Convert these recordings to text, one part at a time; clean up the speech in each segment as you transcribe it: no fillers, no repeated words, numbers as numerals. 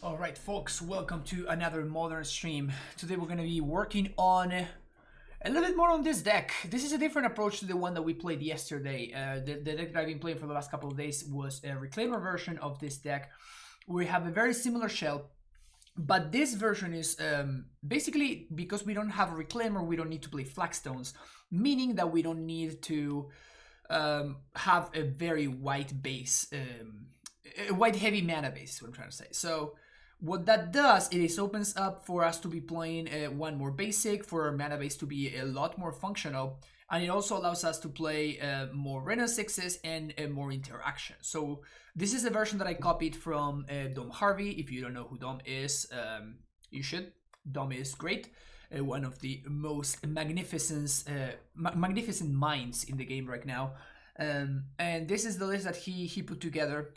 Alright folks, welcome to another modern stream. Today we're going to be working on a little bit more on this deck. This is a different approach to the one that we played yesterday. The deck that I've been playing for the last couple of days was a Reclaimer version of this deck. We have a very similar shell, but this version is basically, because we don't have a Reclaimer, we don't need to play Flagstones, meaning that we don't need to have a very white base, a white heavy mana base is what I'm trying to say. So what that does is opens up for us to be playing one more basic, for our mana base to be a lot more functional, and it also allows us to play more Rena 6s and more interaction. So this is a version that I copied from Dom Harvey. If you don't know who Dom is, you should. Dom is great. One of the most magnificent minds in the game right now. And this is the list that he put together.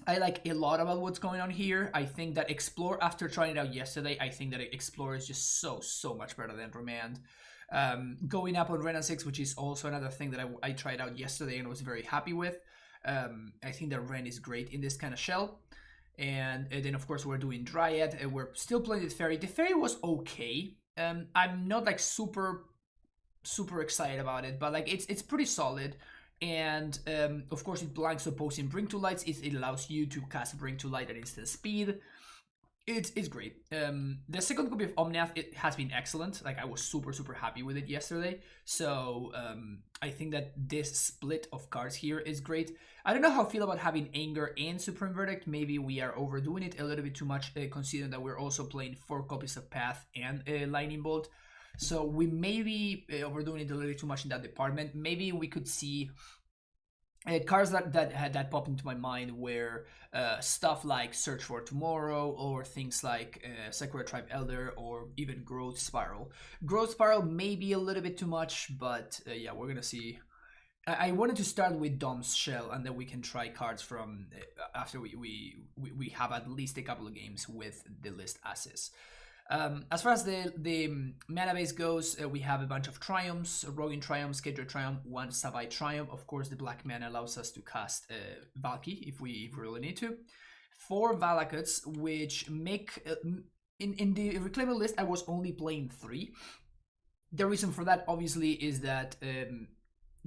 I like a lot about what's going on here. I think that Explore, after trying it out yesterday, I think that Explore is just so much better than Remand. Going up on Rena 6, which is also another thing that I tried out yesterday and was very happy with. I think that Ren is great in this kind of shell. And then of course we're doing Dryad, and we're still playing the Fairy. The Fairy was okay. I'm not like super excited about it, but like it's pretty solid. And of course it blanks opposing Bring to Lights. It allows you to cast Bring to Light at instant speed. It's great. The second copy of Omnath, it has been excellent. Like, I was super happy with it yesterday. So I think that this split of cards here is great. I don't know how I feel about having Anger and Supreme Verdict. Maybe we are overdoing it a little bit too much, considering that we're also playing 4 copies of Path and Lightning Bolt. So we may be overdoing it a little bit too much in that department. Maybe we could see cards that pop into my mind where stuff like Search for Tomorrow, or things like Sakura Tribe Elder, or even Growth Spiral. Growth Spiral may be a little bit too much, but yeah, we're gonna see. I wanted to start with Dom's Shell, and then we can try cards from after we have at least a couple of games with the list as is. As far as the mana base goes, we have a bunch of Triumphs, Rogin Triumph, Schedule Triumph, 1 Savai Triumph. Of course, the black mana allows us to cast Valky if we really need to. 4 Valakuts, which make... in the Reclaimer list, I was only playing 3. The reason for that, obviously, is that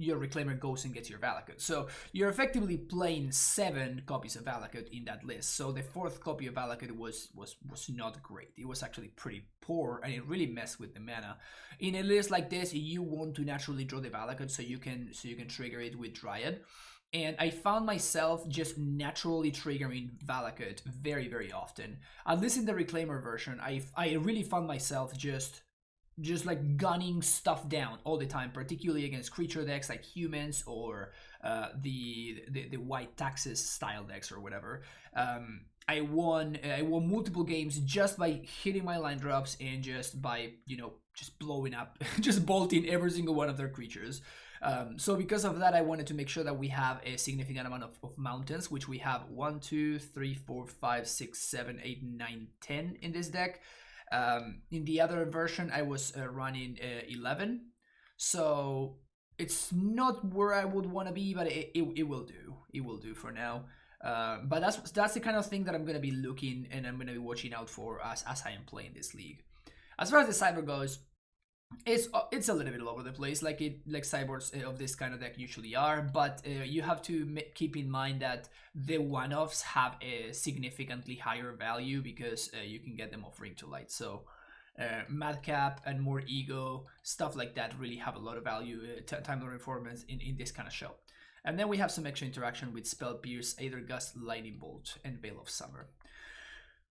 your Reclaimer goes and gets your Valakut. So you're effectively playing 7 copies of Valakut in that list. So the 4th copy of Valakut was not great. It was actually pretty poor, and it really messed with the mana. In a list like this, you want to naturally draw the Valakut so you can trigger it with Dryad. And I found myself just naturally triggering Valakut very often. At least in the Reclaimer version, I really found myself just like gunning stuff down all the time, particularly against creature decks like humans, or the white taxes style decks or whatever. I won multiple games just by hitting my line drops, and just by just blowing up, just bolting every single one of their creatures. So because of that, I wanted to make sure that we have a significant amount of mountains, which we have 1, 2, 3, 4, 5, 6, 7, 8, 9, 10 in this deck. In the other version, I was running 11, so it's not where I would want to be, but it will do. It will do for now. But that's the kind of thing that I'm going to be looking, and I'm going to be watching out for as I am playing this league. As far as the cyber goes, it's a little bit all over the place, like cyborgs of this kind of deck usually are, but you have to keep in mind that the one-offs have a significantly higher value, because you can get them off Ring to Light. So Madcap and more Ego, stuff like that, really have a lot of value, Time Lord Informants in this kind of shell. And then we have some extra interaction with Spell Pierce, Aether Gust, Lightning Bolt, and Veil of Summer.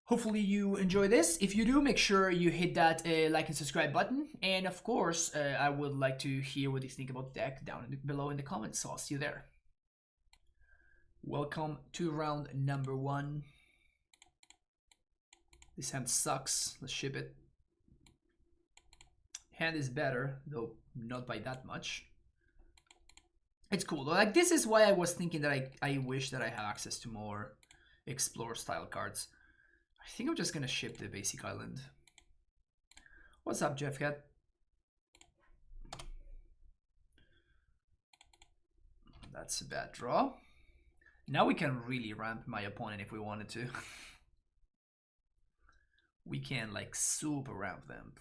Hopefully you enjoy this. If you do, make sure you hit that like and subscribe button. And of course, I would like to hear what you think about the deck down below in the comments, so I'll see you there. Welcome to round number 1. This hand sucks. Let's ship it. Hand is better, though not by that much. It's cool though. Like, this is why I was thinking that I wish that I had access to more Explore style cards. I think I'm just gonna ship the basic island. What's up, Jeff Cat? That's a bad draw. Now we can really ramp my opponent if we wanted to. we can like super ramp them.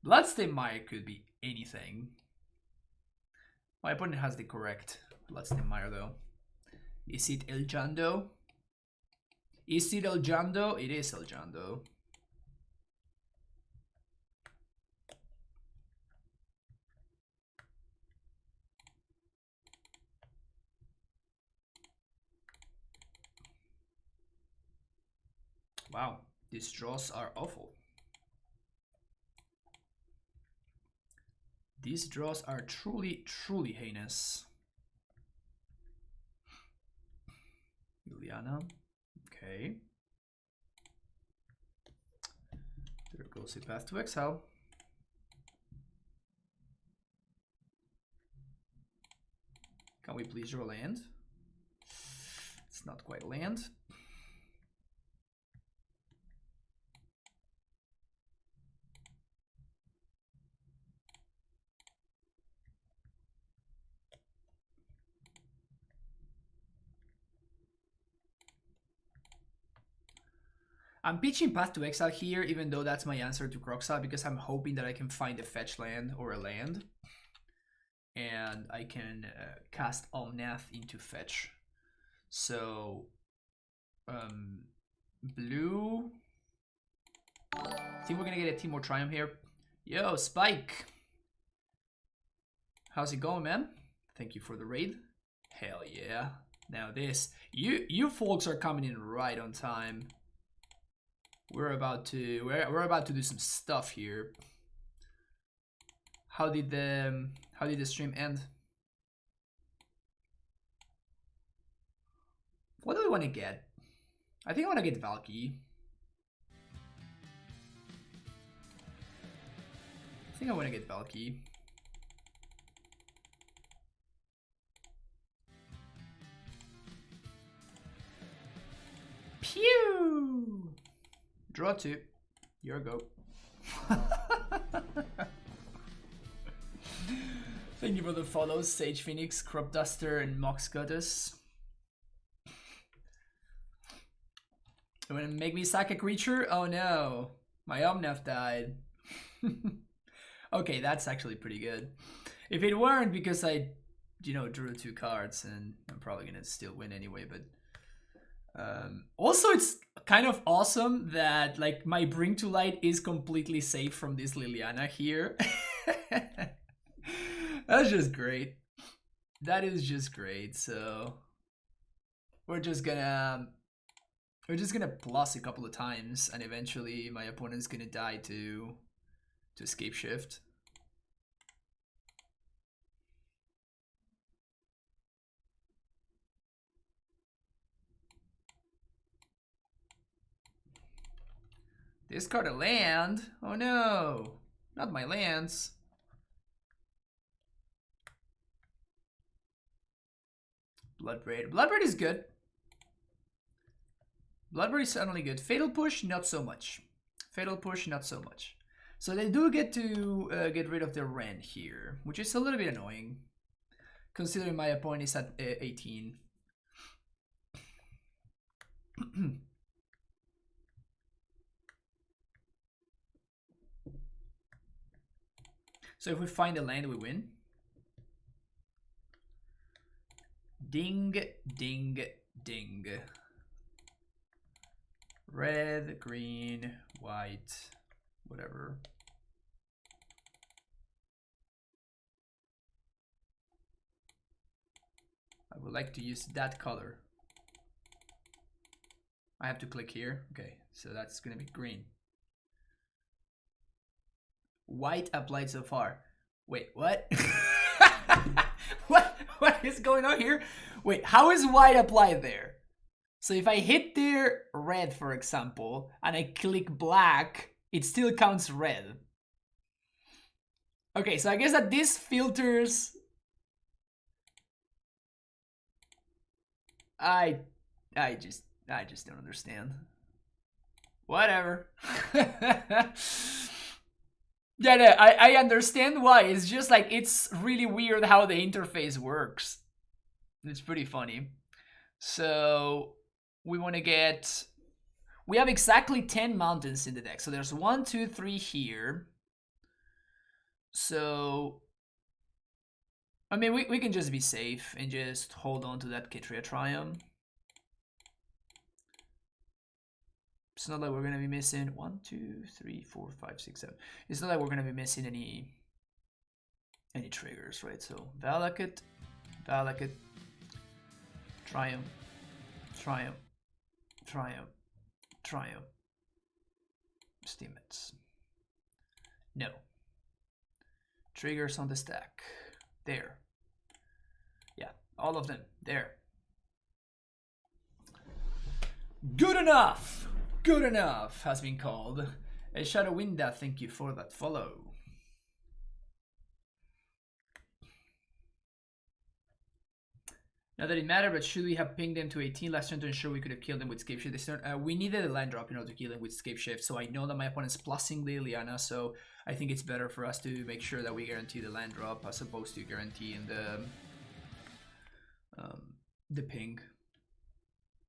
Bloodstained Mire could be anything. My opponent has the correct Bloodstained Mire though. Is it El Jando? Is it El Jando? It is El Jando. Wow, these draws are awful. These draws are truly, truly heinous. Liliana. Okay. There goes a Path to Exile. Can we please draw land? It's not quite land. I'm pitching Path to Exile here, even though that's my answer to Croxa, because I'm hoping that I can find a fetch land or a land. And I can cast Omnath into fetch. So, blue. I think we're gonna get a Temur Triumph here. Yo, Spike. How's it going, man? Thank you for the raid. Hell yeah. Now this, you folks are coming in right on time. We're about to do some stuff here. How did the stream end? What do we want to get? I think I want to get Valky. I think I want to get Valky. Pew! Draw 2. Your go. Thank you for the follows, Sage Phoenix, Crop Duster, and Mox Goddess. You wanna make me sack a creature? Oh no, my Omnath died. Okay, that's actually pretty good. If it weren't because I, drew 2 cards, and I'm probably gonna still win anyway, but also it's kind of awesome that like my Bring to Light is completely safe from this Liliana here. That's just great. That is just great. So we're just gonna plus a couple of times, and eventually my opponent's gonna die to Scapeshift. Discard a land? Oh no, not my lands. Bloodbraid. Bloodbraid is good. Bloodbraid is certainly good. Fatal Push, not so much. Fatal Push, not so much. So they do get to get rid of their Ren here, which is a little bit annoying, considering my opponent is at 18. So if we find a land, we win. Ding, ding, ding. Red, green, white, whatever. I would like to use that color. I have to click here. Okay, so that's gonna be green. White applied so far. Wait, what? What is going on here? Wait, how is white applied there? So if I hit there red, for example, and I click black, it still counts red. Okay, so I guess that this filters. I just don't understand. Whatever. Yeah, I understand why. It's just like, it's really weird how the interface works. It's pretty funny. So we want to get We have exactly 10 mountains in the deck. So there's 1, 2, 3 here. So, I mean, we can just be safe and just hold on to that Kitria Triumph. It's not like we're going to be missing 1, 2, 3, 4, 5, 6, 7. It's not like we're going to be missing any triggers, right? So Valakut, Triumph, Triumph, Triumph, Triumph, Steamits. No. Triggers on the stack. There. Yeah, all of them. There. Good enough! Good enough has been called. Shadowwinda, thank you for that follow. Not that it mattered, but should we have pinged them to 18 last turn to ensure we could have killed them with Scapeshift this turn? We needed a land drop in order to kill them with Scapeshift, so I know that my opponent's plussing Liliana, so I think it's better for us to make sure that we guarantee the land drop as opposed to guaranteeing the ping.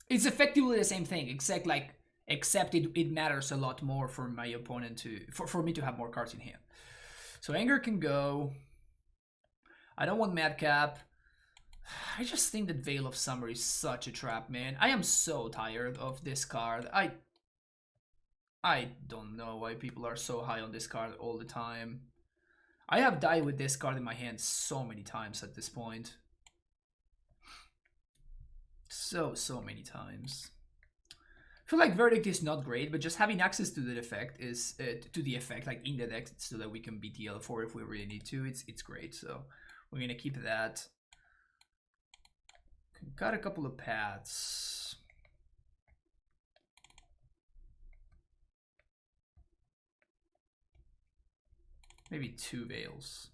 It's effectively the same thing, except it matters a lot more for my opponent for me to have more cards in hand. So Anger can go. I don't want Madcap. I just think that Veil of Summer is such a trap, man. I am so tired of this card. I don't know why people are so high on this card all the time. I have died with this card in my hand so many times at this point. So many times. I feel like Verdict is not great, but just having access to the effect is like in the deck, so that we can beat the L4 if we really need to. It's great. So we're gonna keep that. Got a couple of paths. Maybe 2 Veils.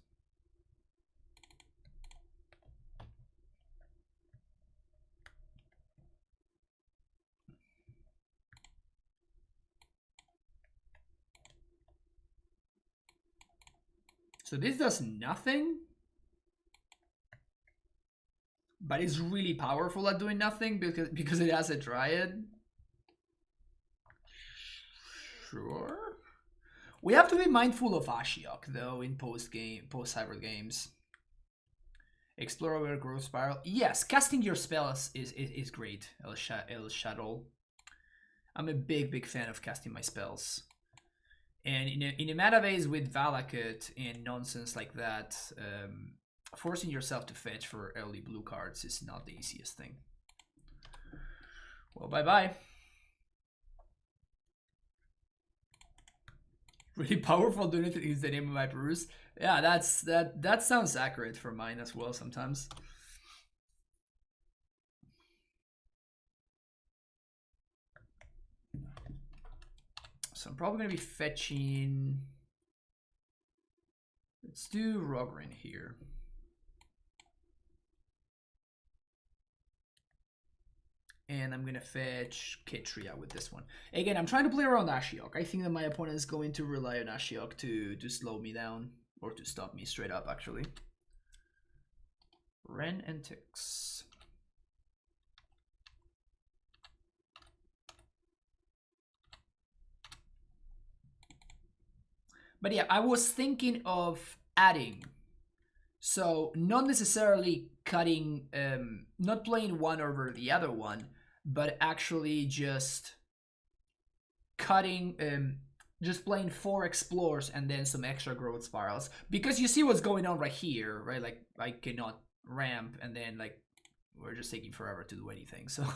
So this does nothing, but it's really powerful at doing nothing because it has a Dryad. Sure. We have to be mindful of Ashiok though in post-cyber games. Explore over Growth Spiral. Yes, casting your spells is great, El Shadow. I'm a big fan of casting my spells. And in a meta base with Valakut and nonsense like that, forcing yourself to fetch for early blue cards is not the easiest thing. Well, bye-bye. Really powerful doing it is the name of my Peruse. Yeah, that sounds accurate for mine as well sometimes. So I'm probably gonna be fetching. Let's do Rogrin here. And I'm gonna fetch Kitria with this one. Again, I'm trying to play around Ashiok. I think that my opponent is going to rely on Ashiok to slow me down, or to stop me straight up, actually. Ren and Tix. But yeah, I was thinking of adding. So not necessarily cutting, not playing one over the other one, but actually just cutting, just playing 4 Explores and then some extra Growth Spirals. Because you see what's going on right here, right? Like, I cannot ramp, and then, like, we're just taking forever to do anything. So,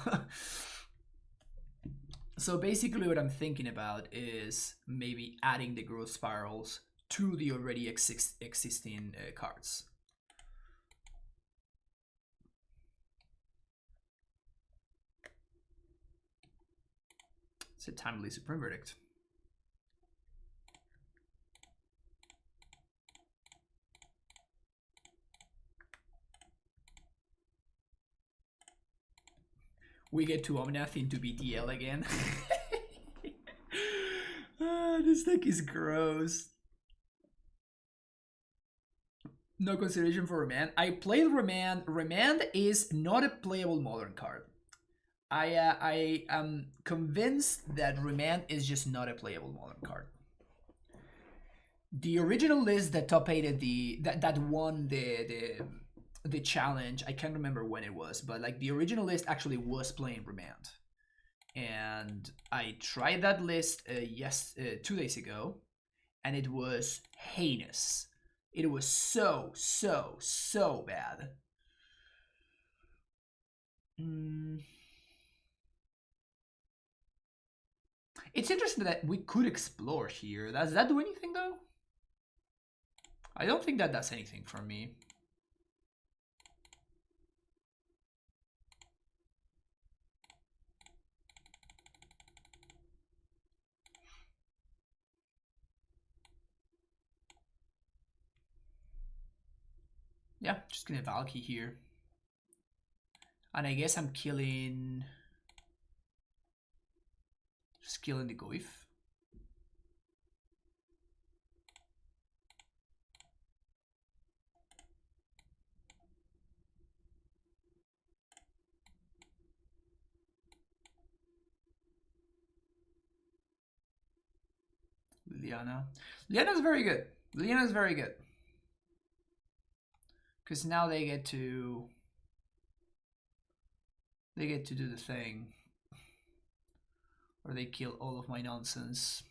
so basically what I'm thinking about is maybe adding the Growth Spirals to the already existing cards. It's a timely Supreme Verdict. We get to Omnath into BTL again. This deck is gross. No consideration for Remand. I played Remand. Remand is not a playable modern card. I am convinced that Remand is just not a playable modern card. The original list that top aided that won the challenge, I can't remember when it was, but like the original list actually was playing Remand. And I tried that list 2 days ago, and it was heinous. It was so bad. It's interesting that we could explore here. Does that do anything though? I don't think that does anything for me. Yeah, just gonna Valky here. And I guess I'm killing... Just killing the Goif. Liliana. Liliana's very good. Liliana's very good. Because now they get to... They get to do the thing. Or they kill all of my nonsense.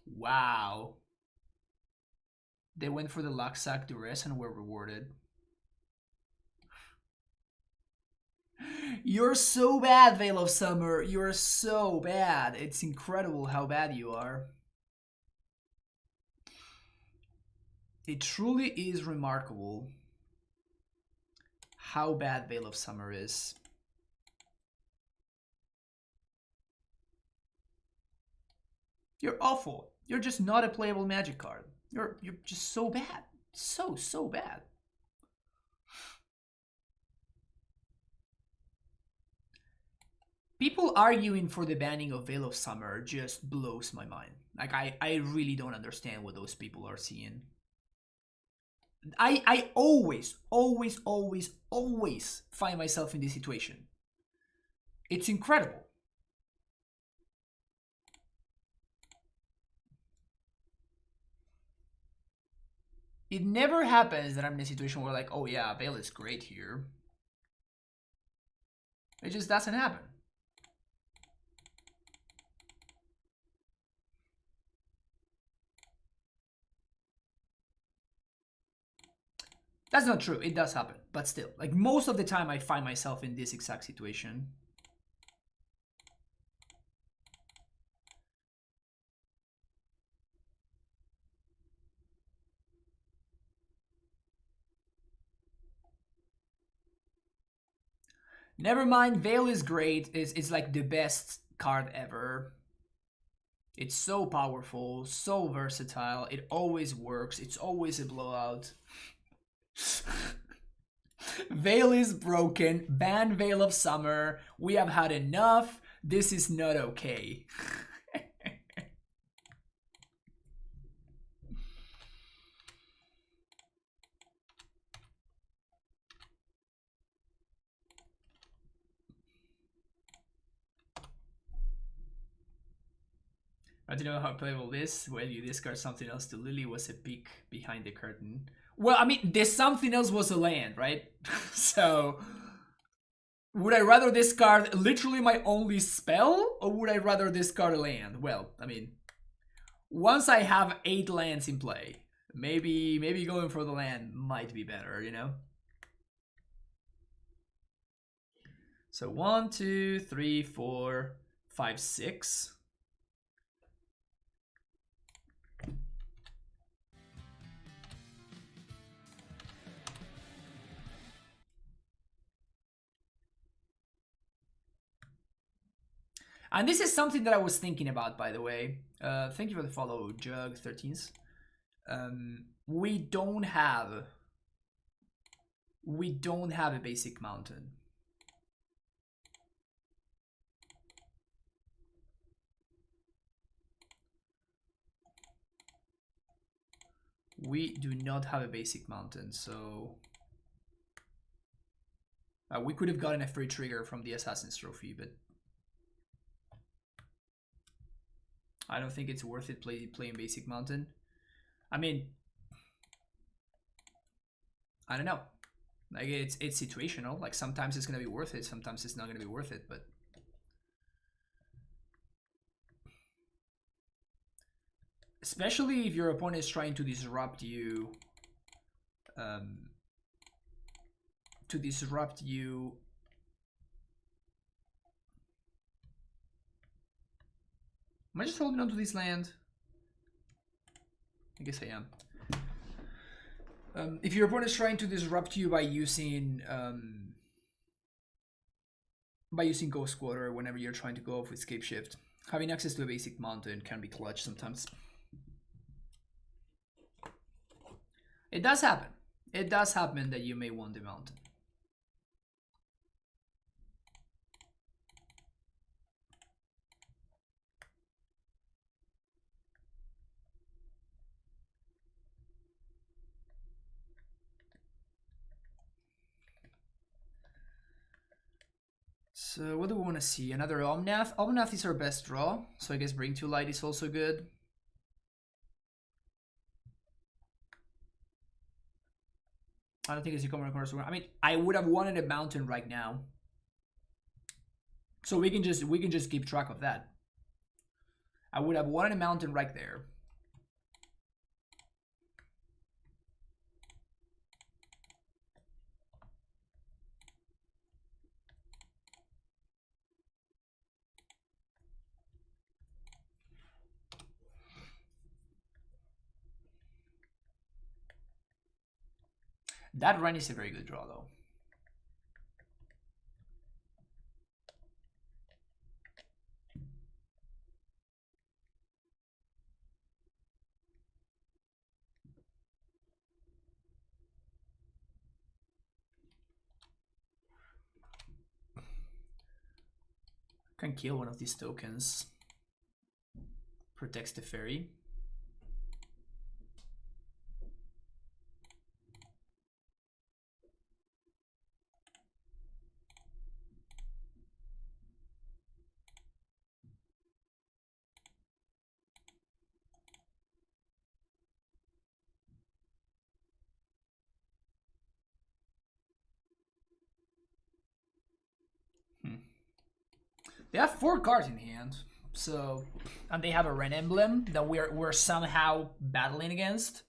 Wow. They went for the Luxac Duress and were rewarded. You're so bad, Veil of Summer. You're so bad. It's incredible how bad you are. It truly is remarkable how bad Veil of Summer is. You're awful. You're just not a playable Magic card. You're just so bad. So bad. People arguing for the banning of Veil of Summer just blows my mind. Like, I really don't understand what those people are seeing. I always find myself in this situation. It's incredible. It never happens that I'm in a situation where like, oh yeah, Veil is great here. It just doesn't happen. That's not true. It does happen. But still, like most of the time I find myself in this exact situation. Never mind, Veil is great. It's like the best card ever. It's so powerful, so versatile. It always works. It's always a blowout. Veil is broken. Ban Veil of Summer. We have had enough. This is not okay. I don't know how playable this. When you discard something else to Lily was a peek behind the curtain. Well, I mean, this something else was a land, right? So, would I rather discard literally my only spell, or would I rather discard a land? Well, I mean, once I have 8 lands in play, maybe going for the land might be better, you know? So 1, 2, 3, 4, 5, 6. And this is something that I was thinking about, by the way. Thank you for the follow, Jug13s. We don't have a basic mountain. We do not have a basic mountain, so We could have gotten a free trigger from the Assassin's Trophy, but I don't think it's worth it playing Basic Mountain. I mean, I don't know. Like it's situational. Like sometimes it's gonna be worth it, sometimes it's not gonna be worth it, but especially if your opponent is trying to disrupt you, am I just holding on to this land? I guess I am. If your opponent is trying to disrupt you by using Ghost Squatter whenever you're trying to go off with Scapeshift, having access to a Basic Mountain can be clutch sometimes. It does happen. It does happen that you may want the mountain. So what do we want to see? Another Omnath? Omnath is our best draw, so I guess Bring to Light is also good. I don't think it's a common corner. I mean, I would have wanted a mountain right now, so we can just keep track of that. I would have wanted a mountain right there. That run is a very good draw, though. Can kill one of these tokens. Protects the fairy. They have 4 cards in hand, so, and they have a red emblem that we're somehow battling against.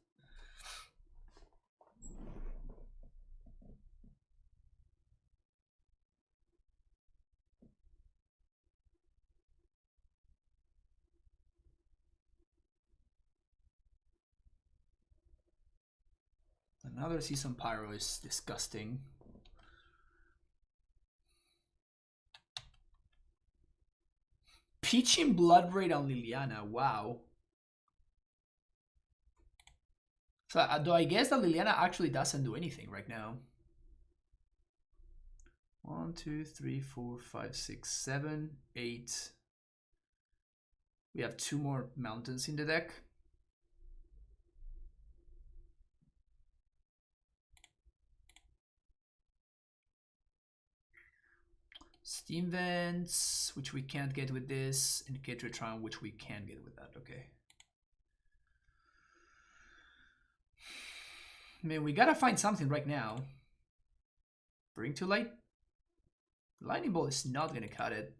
Another Season Pyro is disgusting. Peaching Bloodbraid on Liliana, wow. So, though I guess that Liliana actually doesn't do anything right now. 1, 2, 3, 4, 5, 6, 7, 8. We have 2 more mountains in the deck. Steam Vents, which we can't get with this, and Catratron, which we can get with that. Okay. Man, we gotta find something right now. Bring to Light? Lightning Bolt is not gonna cut it.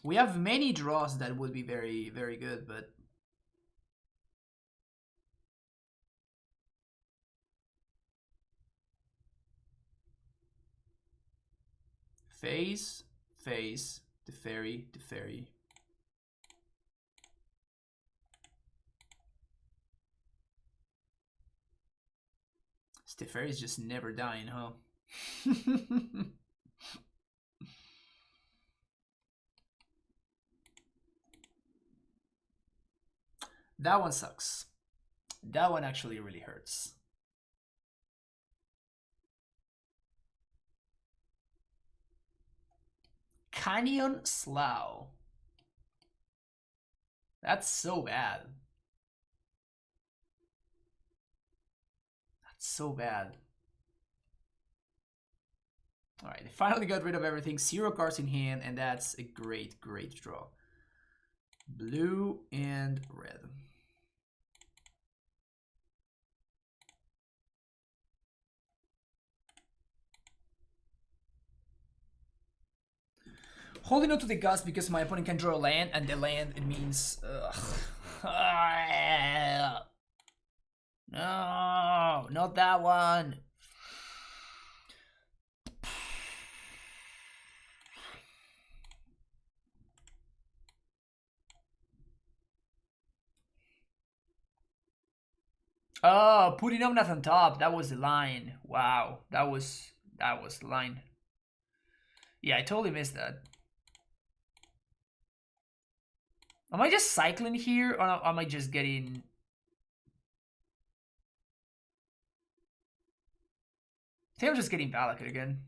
We have many draws that would be very, very good, but Phase, Phase, the fairy, the fairy. The fairy is just never dying, huh? That one sucks. That one actually really hurts. Canyon Slough. That's so bad. That's so bad. Alright, they finally got rid of everything. 0 cards in hand, and that's a great, great draw. Blue and red. Holding on to the Gust because my opponent can draw a land, and the land, it means... No, not that one. Oh, putting Omnath on top. That was the line. Wow, that was the line. Yeah, I totally missed that. Am I just cycling here, or am I just getting... I think I'm just getting Valakut again.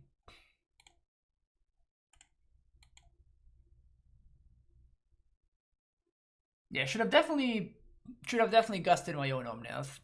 Yeah, should have definitely gusted my own Omnath.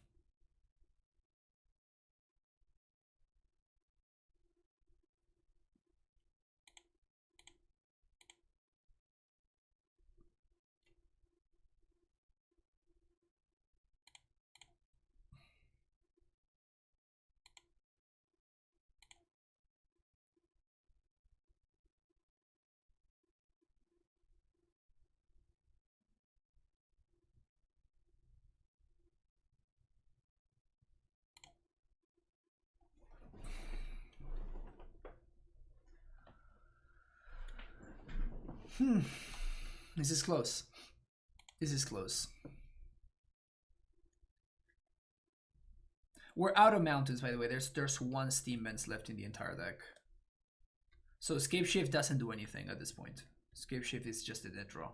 This is close. This is close. We're out of mountains, by the way. There's 1 Steam Vents left in the entire deck. So Scapeshift doesn't do anything at this point. Scapeshift is just a dead draw.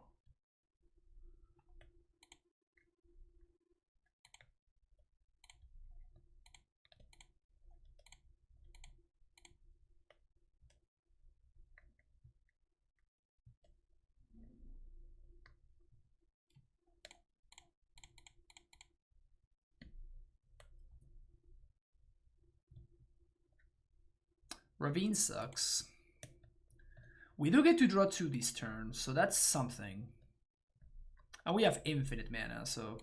Ravine sucks. We do get to draw 2 this turn, so that's something. And we have infinite mana, so...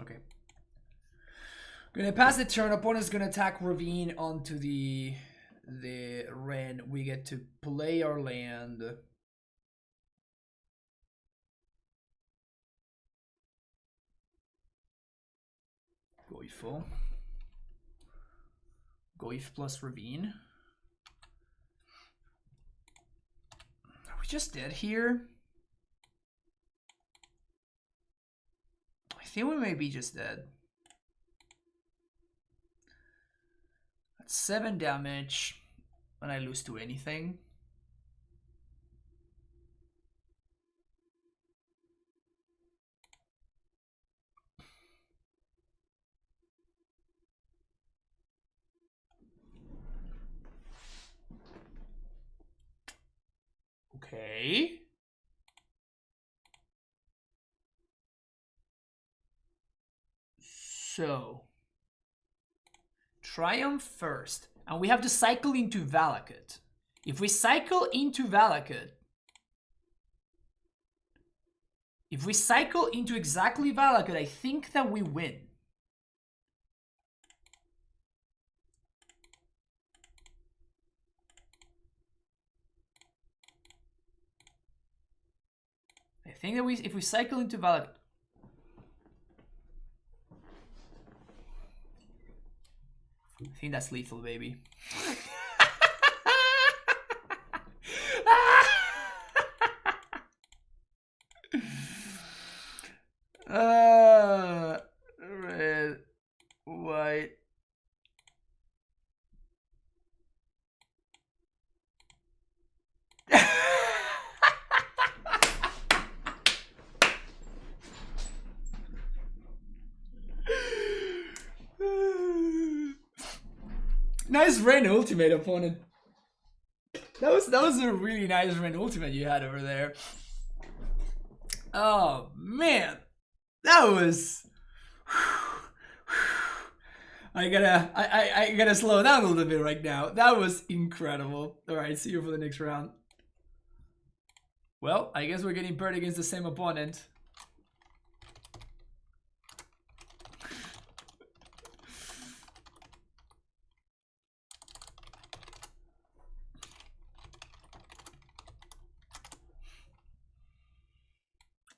Okay. Gonna pass the turn. Opponent's gonna attack Ravine onto the Ren. We get to play our land. Goifo. Goif plus Ravine. Are we just dead here? I think we may be just dead. That's 7 damage when I lose to anything. Okay. So, Triumph first. And we have to cycle into Valakut. If we cycle into Valakut, if we cycle into exactly Valakut, I think that we win. I think that if we cycle into Valakut, I think that's lethal, baby. Red, white. Nice Ren ultimate, opponent. That was a really nice Ren ultimate you had over there. Oh man, that was. I gotta slow down a little bit right now. That was incredible. All right, see you for the next round. Well, I guess we're getting paired against the same opponent.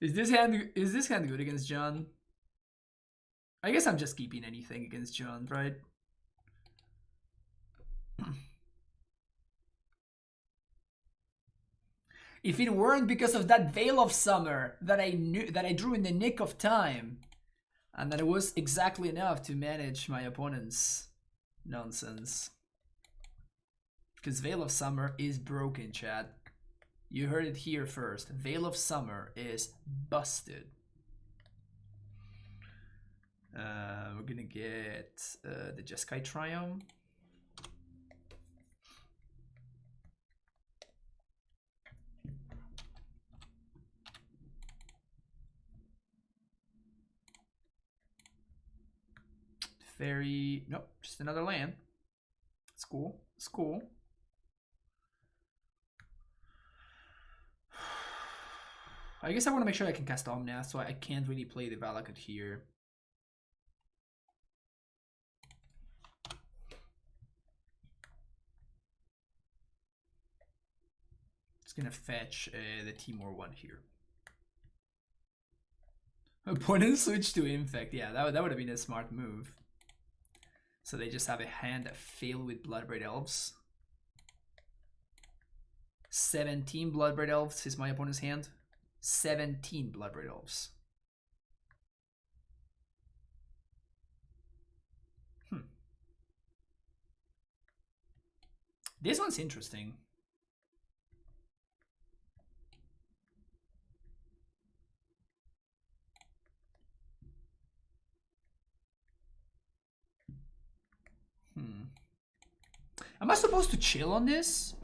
Is this hand good against John? I guess I'm just keeping anything against John, right? If it weren't because of that Veil of Summer that I drew in the nick of time, and that it was exactly enough to manage my opponent's nonsense. Because Veil of Summer is broken, chat. You heard it here first. Veil of Summer is busted. We're gonna get the Jeskai Triumph. Fairy, nope, just another land. It's cool, it's cool. I guess I want to make sure I can cast Omnia, so I can't really play the Valakut here. It's gonna fetch the Temur one here. Opponent switch to Infect. Yeah, that would have been a smart move. So they just have a hand filled with Bloodbraid Elves. 17 Bloodbraid Elves is my opponent's hand. 17 Bloodbraid Elves. This one's interesting. Am I supposed to chill on this?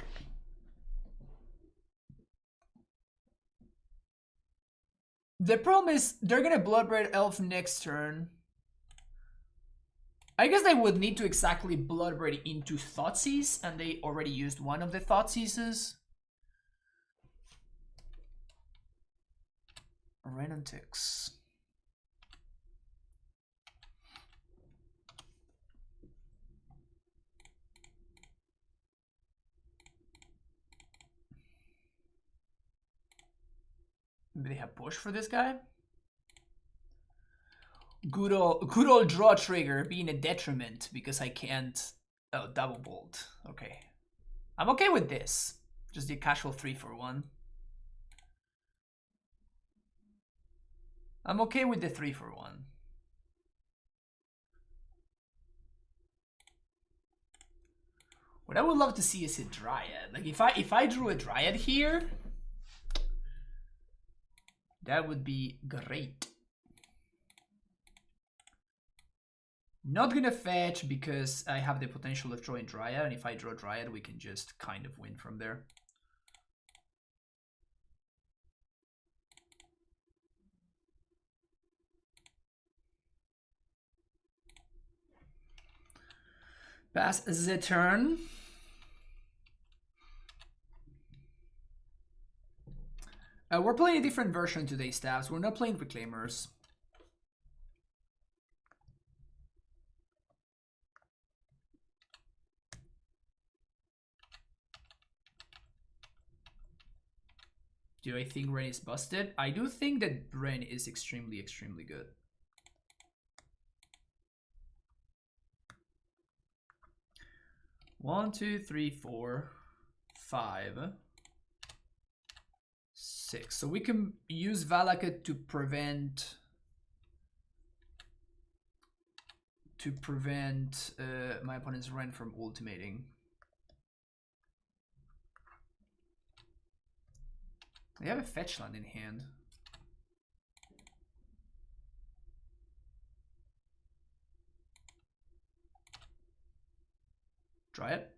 The problem is they're gonna Bloodbraid Elf next turn. I guess they would need to exactly Bloodbraid into Thoughtseize, and they already used one of the Thoughtseizes. Renantix. Maybe they have push for this guy? Good old draw trigger being a detriment because I can't... Oh, double bolt. Okay. I'm okay with this. Just the casual 3-for-1. I'm okay with the 3-for-1. What I would love to see is a Dryad. Like if I drew a Dryad here, that would be great. Not gonna fetch because I have the potential of drawing Dryad, and if I draw Dryad, we can just kind of win from there. Pass the turn. We're playing a different version today, Stabs. We're not playing Reclaimers. Do I think Ren is busted? I do think that Ren is extremely, extremely good. One, two, three, four, 5, 6. So we can use Valakut to prevent my opponent's Ren from ultimating. They have a fetch land in hand. Try it.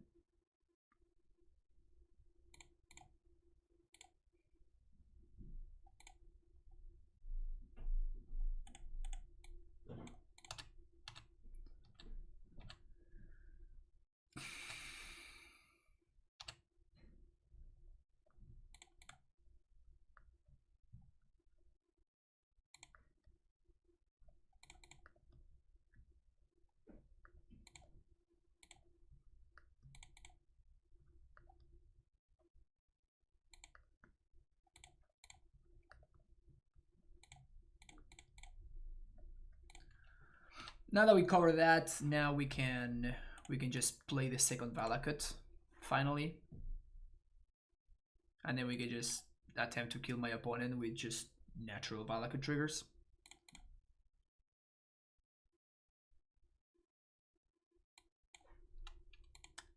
Now that we cover that, now we can just play the second Valakut, finally. And then we can just attempt to kill my opponent with just natural Valakut triggers.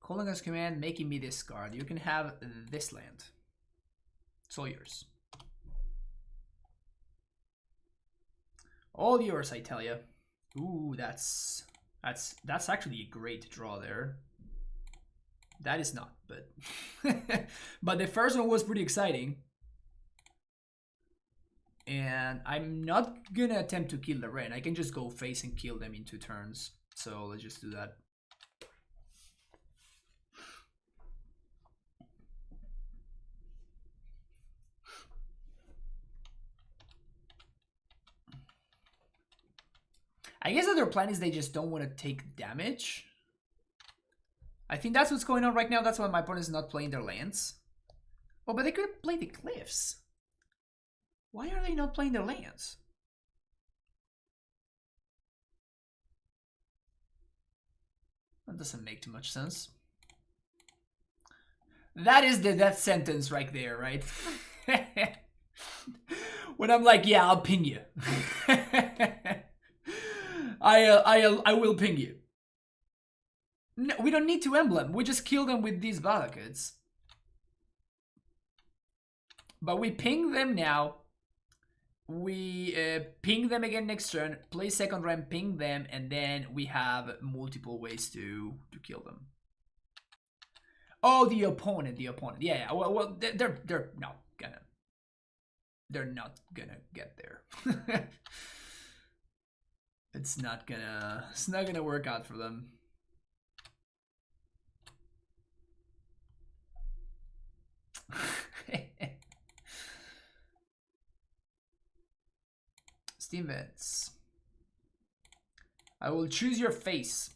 Calling as command, making me discard. You can have this land. It's all yours. All yours, I tell you. Ooh, that's actually a great draw there. That is not, but but the first one was pretty exciting. And I'm not gonna attempt to kill the Ren. I can just go face and kill them in 2 turns. So let's just do that. I guess that their plan is they just don't want to take damage. I think that's what's going on right now. That's why my opponent is not playing their lands. Oh, but they could play the cliffs. Why are they not playing their lands? That doesn't make too much sense. That is the death sentence right there, right? When I'm like, yeah, I'll ping you. I will ping you. No, we don't need to emblem. We just kill them with these Valakuts. But we ping them now. We ping them again next turn. Play second round, ping them, and then we have multiple ways to kill them. Oh, the opponent. Yeah. Well, they're not gonna. They're not gonna get there. It's not gonna work out for them. Steam Vents. I will choose your face.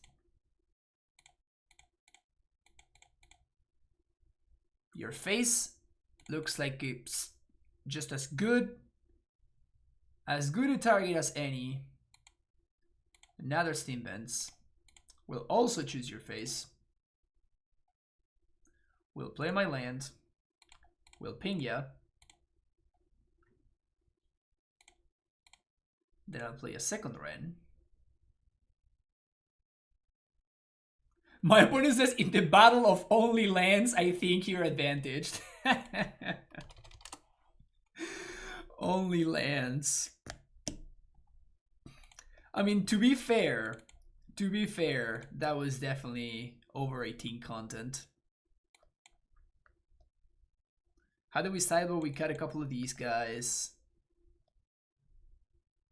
Your face looks like it's just as good a target as any. Another Steam Vents. Will also choose your face. Will play my land. Will ping ya. Then I'll play a second Ren. My opponent says, in the battle of only lands, I think you're advantaged. Only lands. I mean, to be fair, that was definitely over 18 content. How do we sideboard? We cut a couple of these guys.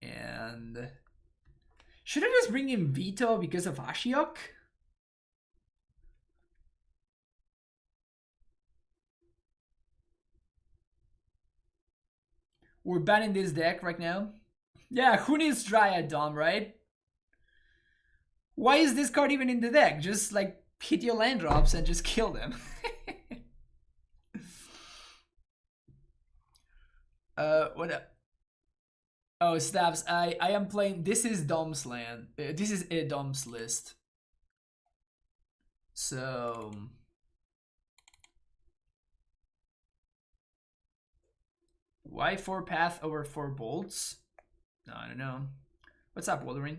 And should I just bring in Veto because of Ashiok? We're banning this deck right now. Yeah, who needs Dryad Dom, right? Why is this card even in the deck? Just like hit your land drops and just kill them. What up? Oh, Stabs, I am playing. This is Dom's land. This is a Dom's list. So why 4 path over 4 bolts? No, I don't know. What's up, Wolverine?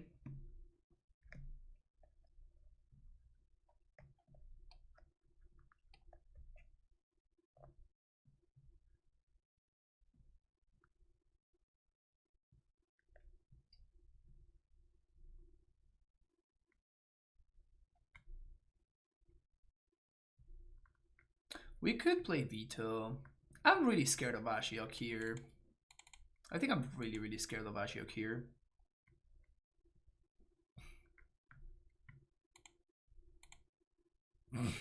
We could play Veto. I'm really scared of Ashiok here. I think I'm really scared of Ashiok here. Am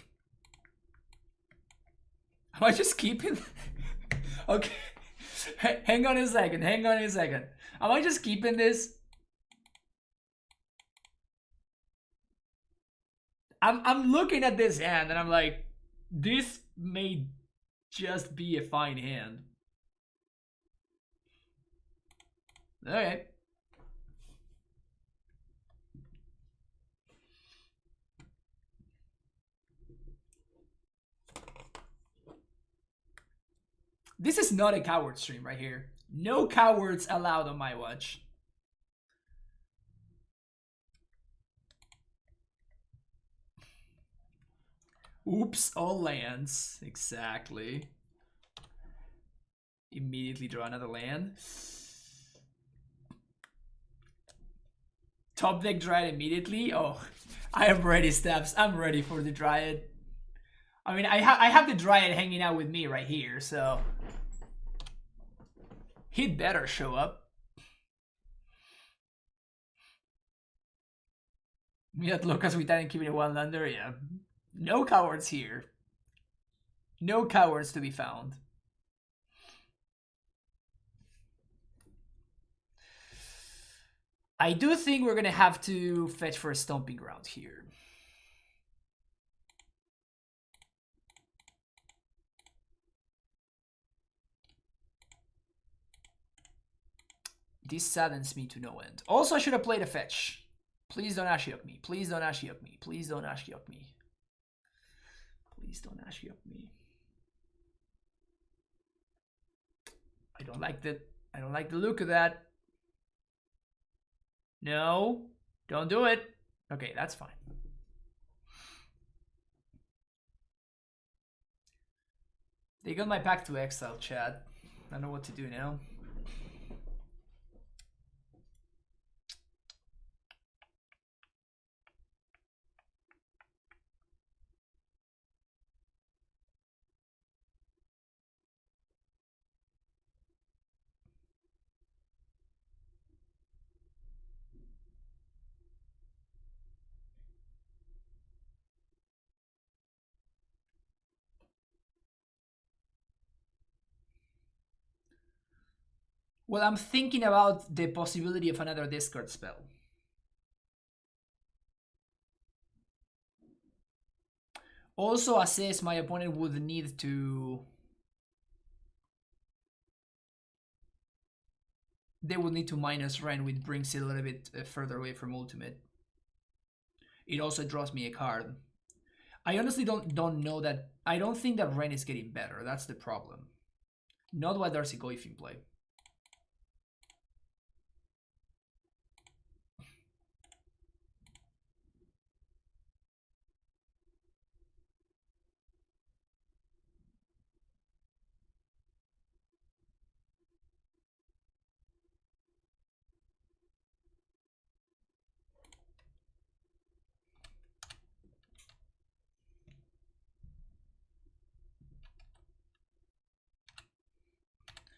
I just keeping? Okay. Hang on a second. Hang on a second. Am I just keeping this? I'm looking at this hand and I'm like, this may just be a fine hand. Okay. This is not a coward stream right here. No cowards allowed on my watch. Oops, all lands. Exactly. Immediately draw another land. Top deck Dryad immediately. Oh, I am ready, Steps. I'm ready for the Dryad. I mean, I have the Dryad hanging out with me right here, so he'd better show up. Yet Lucas with that keeping it one under, yeah. No cowards here. No cowards to be found. I do think we're gonna have to fetch for a stomping ground here. This saddens me to no end. Also, I should have played a fetch. Please don't Ashiok me. Please don't Ashiok me. Please don't Ashiok me. Please don't Ashiok me. I don't like the look of that. No, don't do it. Okay, that's fine. They got my pack to exile, chat. I don't know what to do now. Well, I'm thinking about the possibility of another discard spell. Also assess my opponent would need to... They would need to minus Ren, which brings it a little bit further away from ultimate. It also draws me a card. I honestly don't know that... I don't think that Ren is getting better. That's the problem. Not what Darcy Goyfin play.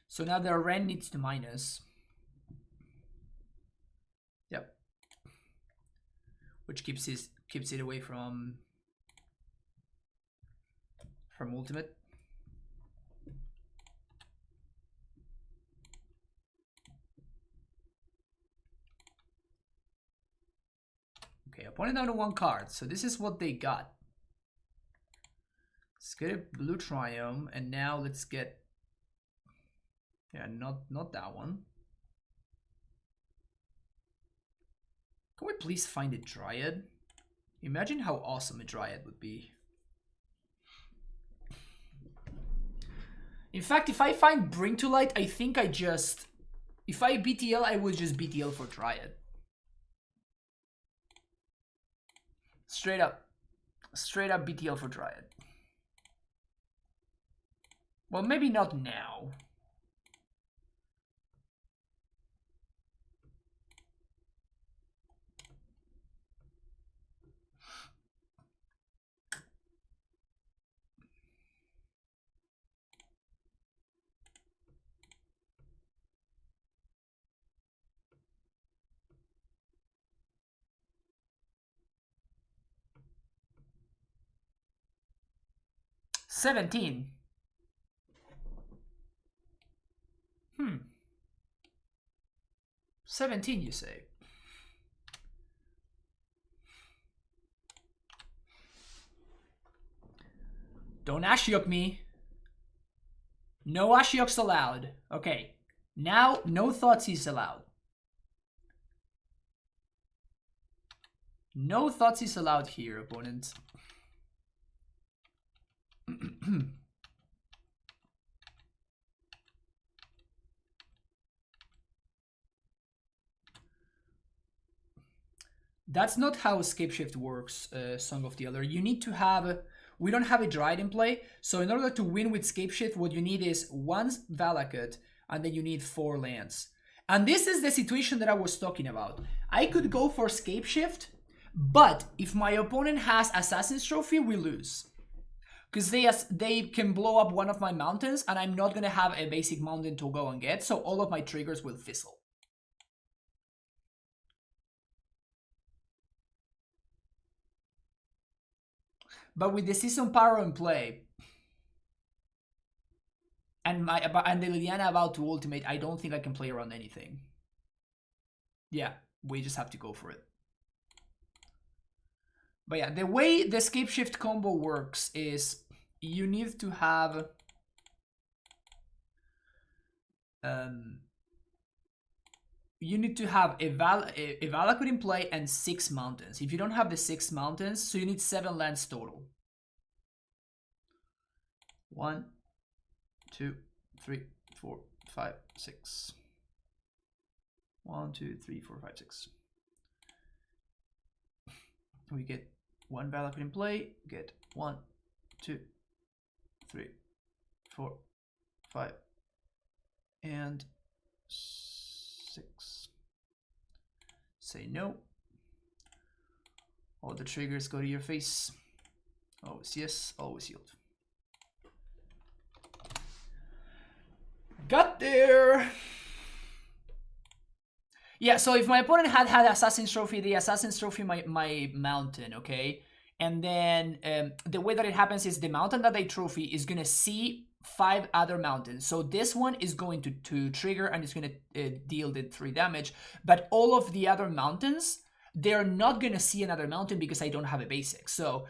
So now the Ren needs to minus. Yep. Which keeps it away from ultimate. Okay, opponent down to one card. So this is what they got. Let's get a blue Triumph, and now let's get... Yeah, not that one. Can we please find a Dryad? Imagine how awesome a Dryad would be. In fact, if I find Bring to Light, I think I just... If I BTL, I would just BTL for Dryad. Straight up. Straight up BTL for Dryad. Well, maybe not now. 17. 17, you say? Don't Ashiok me. No Ashioks allowed. Okay. Now, no Thoughtseize allowed. No Thoughtseize allowed here, opponent. That's not how Scapeshift works, Song of the Elder. You need to have... We don't have a Dryad in play, so in order to win with Scapeshift, what you need is 1 Valakut, and then you need 4 lands. And this is the situation that I was talking about. I could go for Scapeshift, but if my opponent has Assassin's Trophy, we lose. Because they can blow up one of my mountains, and I'm not going to have a basic mountain to go and get, so all of my triggers will fizzle. But with the Season Power in play, and the Liliana about to ultimate, I don't think I can play around anything. Yeah, we just have to go for it. But yeah, the way the Scapeshift combo works is you need to have a Valakut in play and 6 mountains. If you don't have the 6 mountains, so you need 7 lands total. 1, 2, 3, 4, 5, 6. 1, 2, 3, 4, 5, 6. We get 1 Valakut in play, get 1, 2, 3, 4, 5, and 6. Say no. All the triggers go to your face. Always yes, always yield. Got there! Yeah, so if my opponent had Assassin's Trophy, the Assassin's Trophy my mountain, okay? And then the way that it happens is the mountain that they trophy is going to see 5 other mountains. So this one is going to trigger and it's going to deal the 3 damage. But all of the other mountains, they're not going to see another mountain because I don't have a basic. So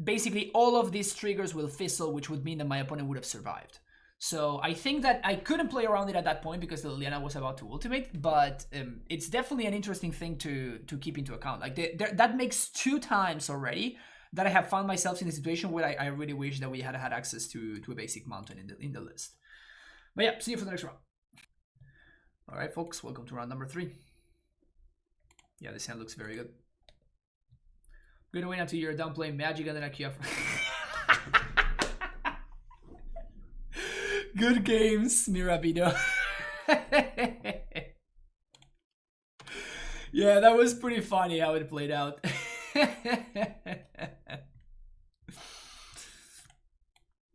basically all of these triggers will fizzle, which would mean that my opponent would have survived. So I think that I couldn't play around it at that point because Liliana was about to ultimate, but it's definitely an interesting thing to keep into account. Like that makes 2 times already that I have found myself in a situation where I really wish that we had had access to a basic mountain in the list. But yeah, see you for the next round. All right, folks, welcome to round number 3. Yeah, this hand looks very good. I'm gonna wait until you're done playing Magic and then I queue up. Good games, Mirabido. Yeah, that was pretty funny how it played out.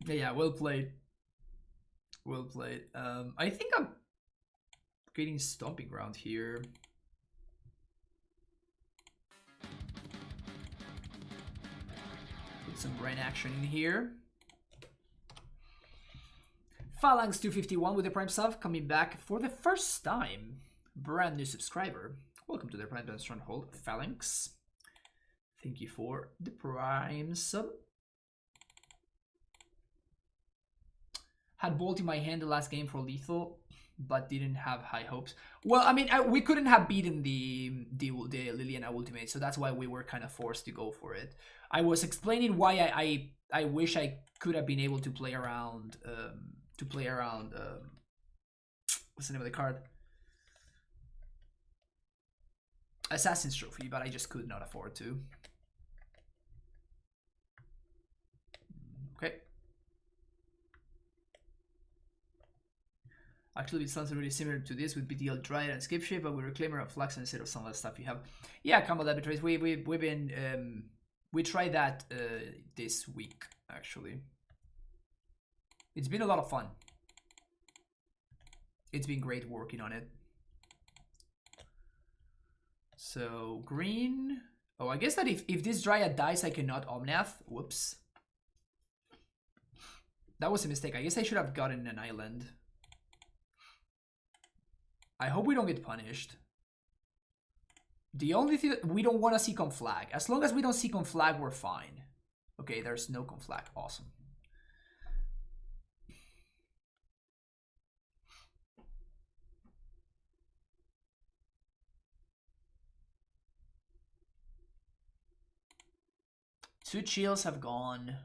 Yeah, well played. Well played. I think I'm getting stomping ground here. Put some brain action in here. Phalanx 251 with the Prime sub coming back for the first time. Brand new subscriber. Welcome to the Prime Stronghold, Phalanx. Thank you for the Prime sub. Had Bolt in my hand the last game for lethal, but didn't have high hopes. Well, I mean, we couldn't have beaten the Liliana ultimate, so that's why we were kind of forced to go for it. I was explaining why I wish I could have been able to play around. What's the name of the card? Assassin's Trophy, but I just could not afford to. Okay. Actually, it sounds really similar to this with BTL Dryad and Scapeshift, but with Reclaimer and Flux instead of some of the stuff you have. Yeah, Combo Laboratories. We've been we tried that this week actually. It's been a lot of fun. It's been great working on it. So green. Oh, I guess that if this Dryad dies, I cannot Omnath. Whoops. That was a mistake. I guess I should have gotten an island. I hope we don't get punished. The only thing that we don't want to see conflag. As long as we don't see conflag, we're fine. Okay, there's no conflag. Awesome. Two chills have gone.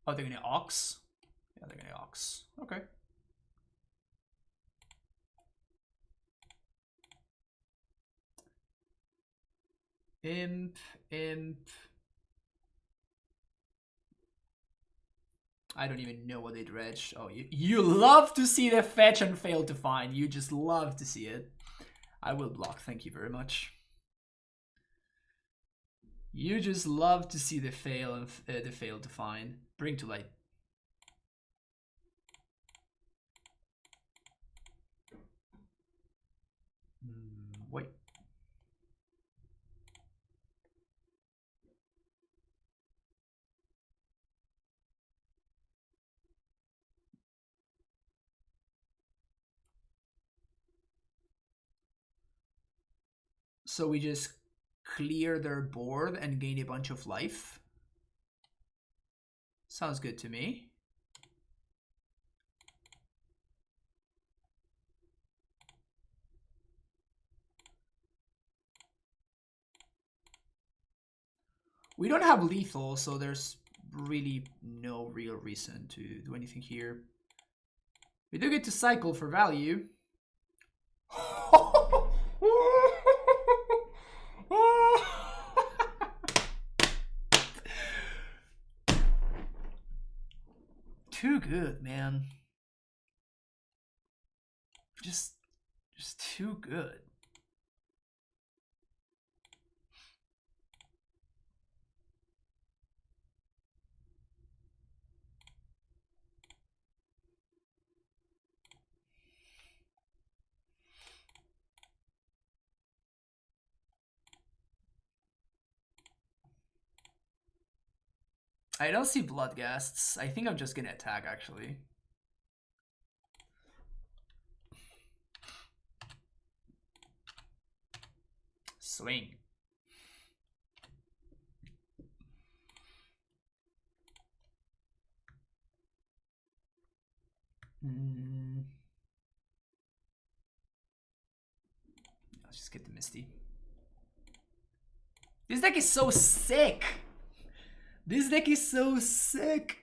Oh, they're gonna Ox? Yeah, they're gonna Ox. Okay. Imp. I don't even know what they dredged. Oh, you love to see the fetch and fail to find. You just love to see it. I will block, thank you very much. You just love to see the fail and the fail to find. Bring to light. Wait. So we just clear their board and gain a bunch of life. Sounds good to me. We don't have lethal, so there's really no real reason to do anything here. We do get to cycle for value. Too good, man. Just too good. I don't see Bloodghasts. I think I'm just gonna attack, actually. Swing. Let's just get the Misty. This deck is so sick. This deck is so sick.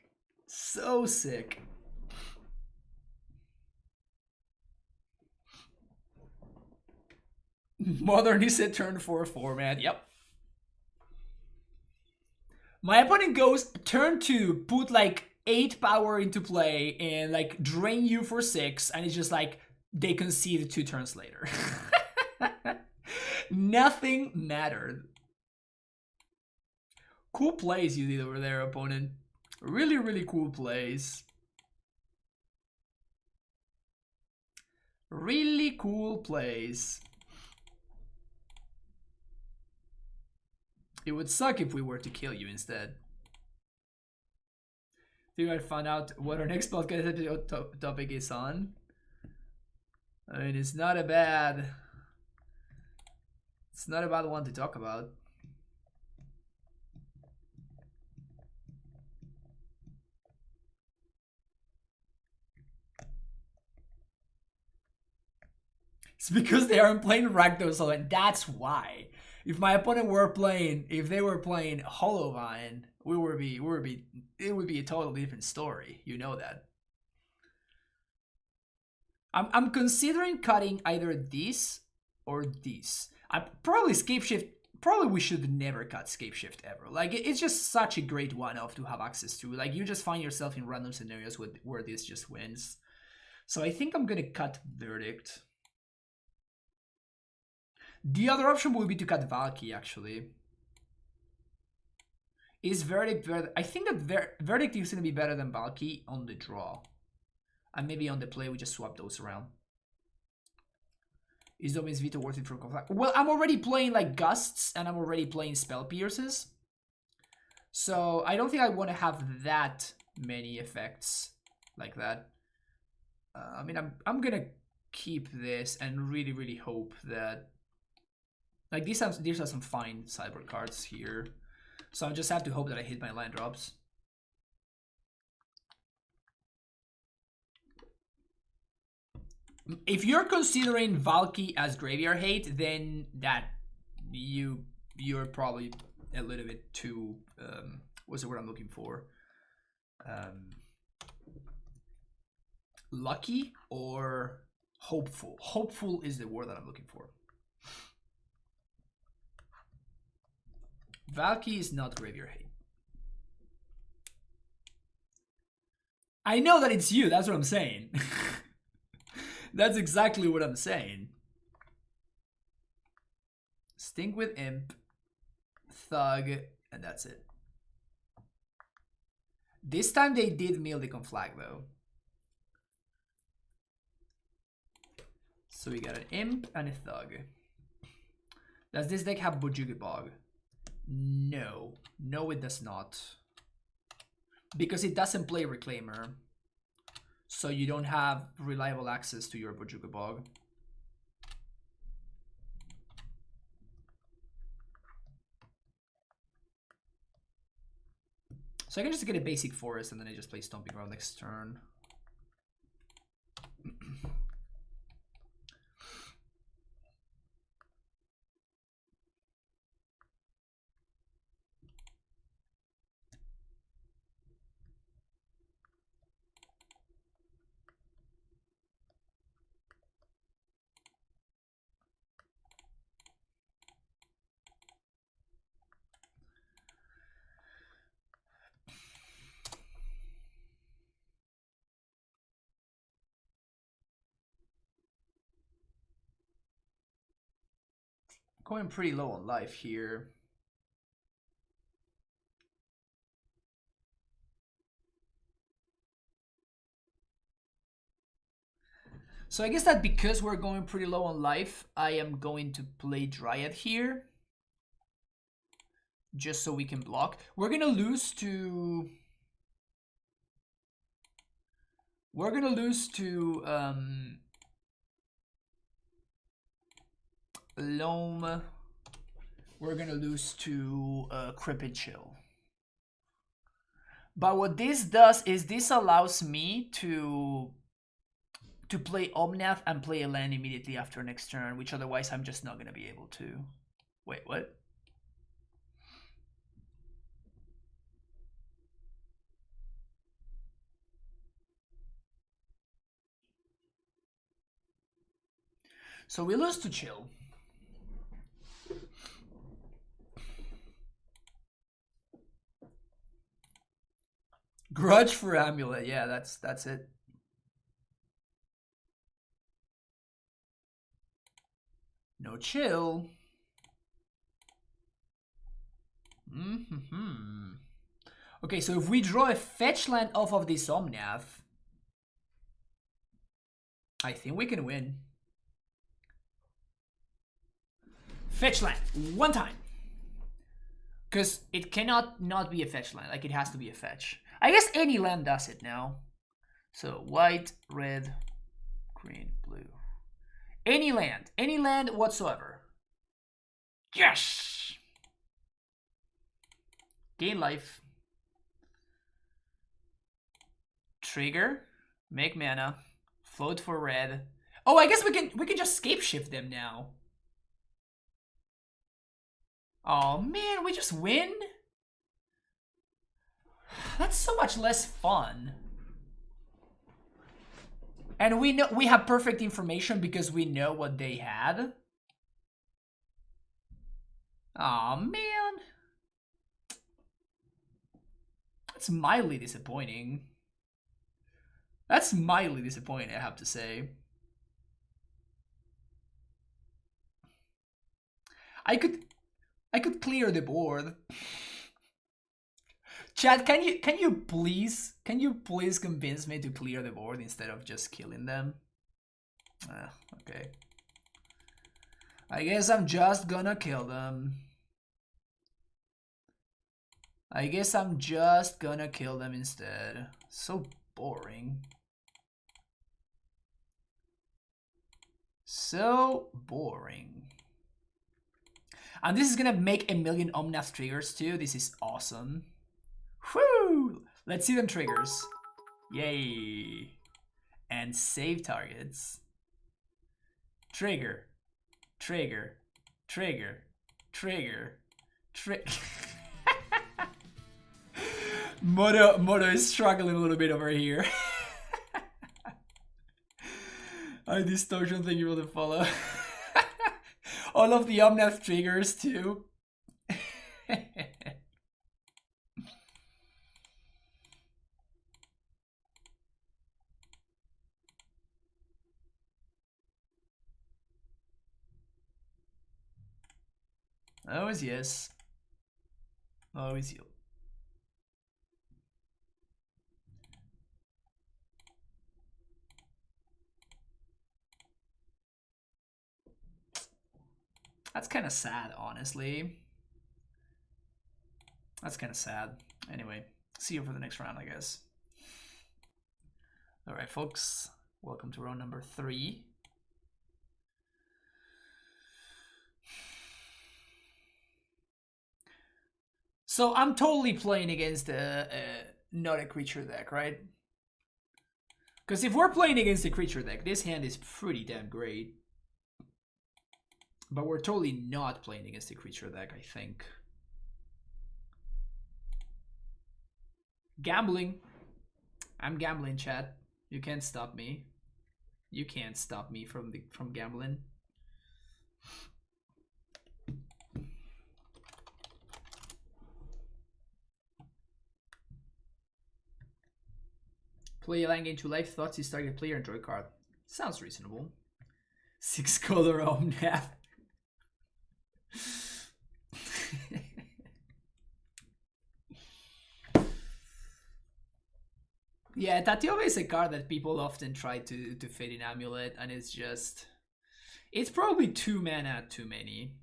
So sick. Modern is a turn 4 format. Yep. My opponent goes turn 2, put like 8 power into play and like drain you for 6, and it's just like they concede 2 turns later. Nothing mattered. Cool plays you did over there, opponent. Really, really cool plays. Really cool plays. It would suck if we were to kill you instead. Think I found out what our next podcast topic is on. I mean, it's not a bad one to talk about. It's because they aren't playing Ragdoll, and that's why. If my opponent were playing, if they were playing Hollowvine, it would be a totally different story. You know that. I'm considering cutting either this or this. Probably Scapeshift. Probably we should never cut Scapeshift ever. Like it's just such a great one-off to have access to. Like you just find yourself in random scenarios where this just wins. So I think I'm gonna cut Verdict. The other option would be to cut Valky, actually. Is Verdict better? I think that Verdict is going to be better than Valky on the draw. And maybe on the play, we just swap those around. Is Domin's Veto worth it for conflict? Well, I'm already playing like Gusts, and I'm already playing Spell Pierces. So I don't think I want to have that many effects like that. I mean, I'm gonna keep this and really hope that, like, these are some fine cyber cards here. So I just have to hope that I hit my land drops. If you're considering Valky as graveyard hate, then you're probably a little bit too what's the word I'm looking for? Lucky or hopeful. Hopeful is the word that I'm looking for. Valky is not graveyard hate. I know that it's you, that's what I'm saying. That's exactly what I'm saying. Stink with Imp, Thug, and that's it. This time they did Mildeacon Flag though. So we got an Imp and a Thug. Does this deck have Bojuki Bog? No. No, it does not. Because it doesn't play Reclaimer. So you don't have reliable access to your Bojuki Bog. So I can just get a basic forest and then I just play Stomping Ground next turn. Going pretty low on life here. So I guess that because we're going pretty low on life, I am going to play Dryad here. Just so we can block. We're gonna lose to... Loam. We're gonna lose to Cripid Chill. But what this does is this allows me to play Omnath and play a land immediately after next turn, which otherwise I'm just not gonna be able to. Wait, what? So we lose to Chill. Grudge for Amulet, yeah, that's it. No Chill. Okay, so if we draw a fetch land off of this Omnath, I think we can win. Fetch land, one time. Because it cannot not be a fetch land, like it has to be a fetch. I guess any land does it now. So white, red, green, blue. Any land whatsoever. Yes! Gain life. Trigger, make mana, float for red. Oh, I guess we can just Scapeshift them now. Oh man, we just win? That's so much less fun. And we know we have perfect information because we know what they had. Oh man. That's mildly disappointing. That's mildly disappointing, I have to say. I could clear the board. Chad, can you please convince me to clear the board instead of just killing them? Okay. I guess I'm just gonna kill them. I guess I'm just gonna kill them instead. So boring. So boring. And this is gonna make a million Omnath triggers too. This is awesome. Whoo! Let's see them triggers. Yay! And save targets. Trigger. Trigger. Trigger. Trigger. Trigger. Moto is struggling a little bit over here. I distortion, thank you for the follow. All of the Omnath triggers too. Always yes. Always you. That's kind of sad, honestly. That's kind of sad. Anyway, see you for the next round, I guess. All right, folks. Welcome to round number 3. So I'm totally playing against not a creature deck, right? Because if we're playing against a creature deck, this hand is pretty damn great. But we're totally not playing against a creature deck, I think. Gambling. I'm gambling, chat. You can't stop me. You can't stop me from gambling. Play a land gain 2 life. Thoughts is target player and draw a card. Sounds reasonable. 6 color Omnath. Yeah, Tatiova is a card that people often try to fit in Amulet, and it's just... It's probably 2 mana too many.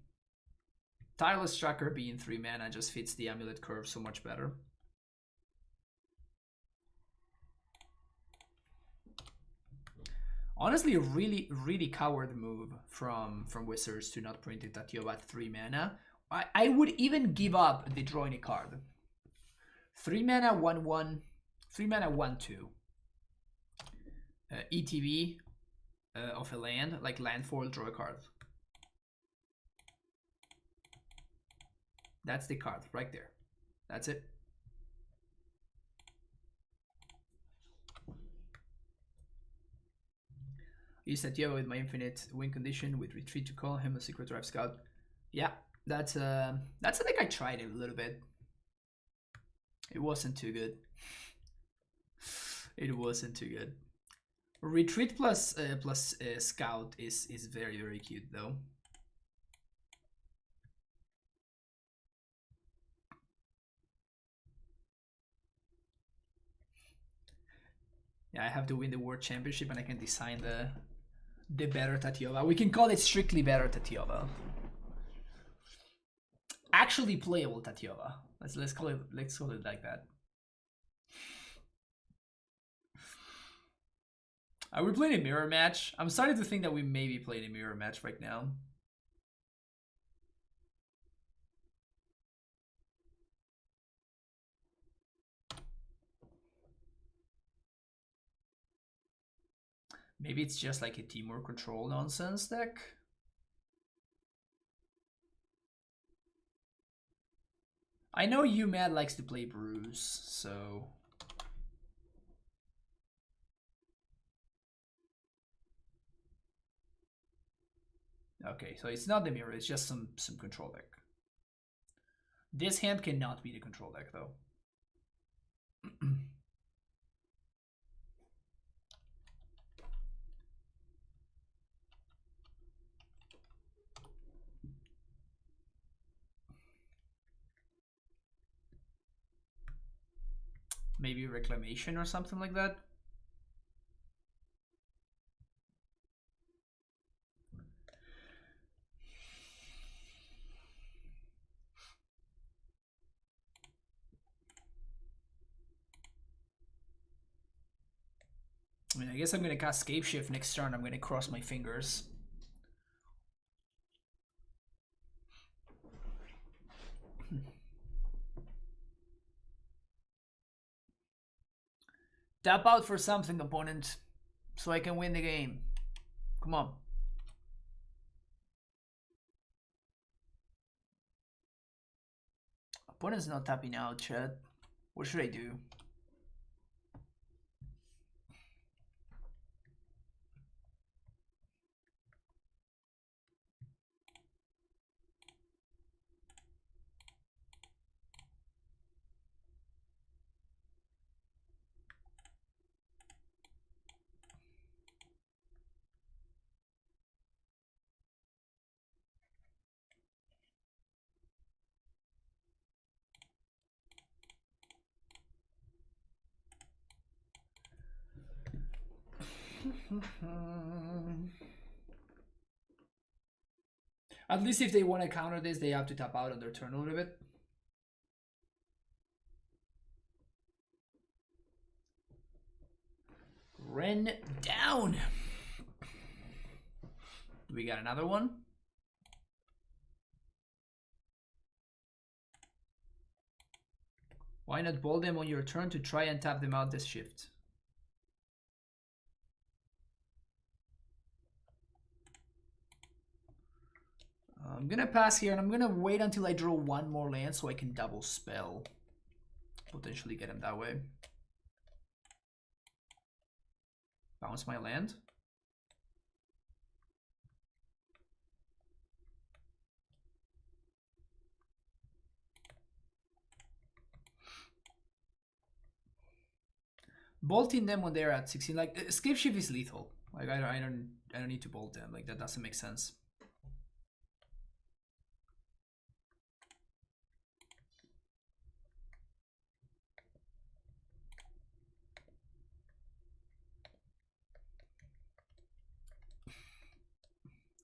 Tireless Tracker being 3 mana just fits the Amulet curve so much better. Honestly, a really coward move from Wizards to not print it Tatiova at 3 mana. I would even give up the drawing a card. 3 mana 1/1, 3 mana 1/2. ETB of a land, like landfall, draw a card. That's the card right there. That's it. Use Tatiova with my infinite win condition with retreat to call him a secret drive scout. Yeah, that's a deck I tried a little bit. It wasn't too good. It wasn't too good. Retreat plus scout is very cute though. Yeah, I have to win the world championship and I can design the better Tatiova. We can call it strictly better Tatiova. Actually playable Tatiova. Let's call it like that. Are we playing a mirror match? I'm starting to think that we may be playing a mirror match right now. Maybe it's just like a Temur control nonsense deck. I know UMad likes to play Bruce, so... Okay, so it's not the mirror, it's just some control deck. This hand cannot be the control deck, though. Maybe Reclamation or something like that. I mean, I guess I'm gonna cast Scapeshift next turn. I'm gonna cross my fingers. Tap out for something, opponent, so I can win the game. Come on. Opponent's not tapping out, chat. What should I do? At least if they want to counter this, they have to tap out on their turn a little bit. Ren down. We got another one. Why not bowl them on your turn to try and tap them out this shift? I'm gonna pass here and I'm gonna wait until I draw one more land so I can double spell. Potentially get him that way. Bounce my land. Bolting them when they're at 16, like Scapeshift is lethal. Like I don't need to bolt them. Like that doesn't make sense.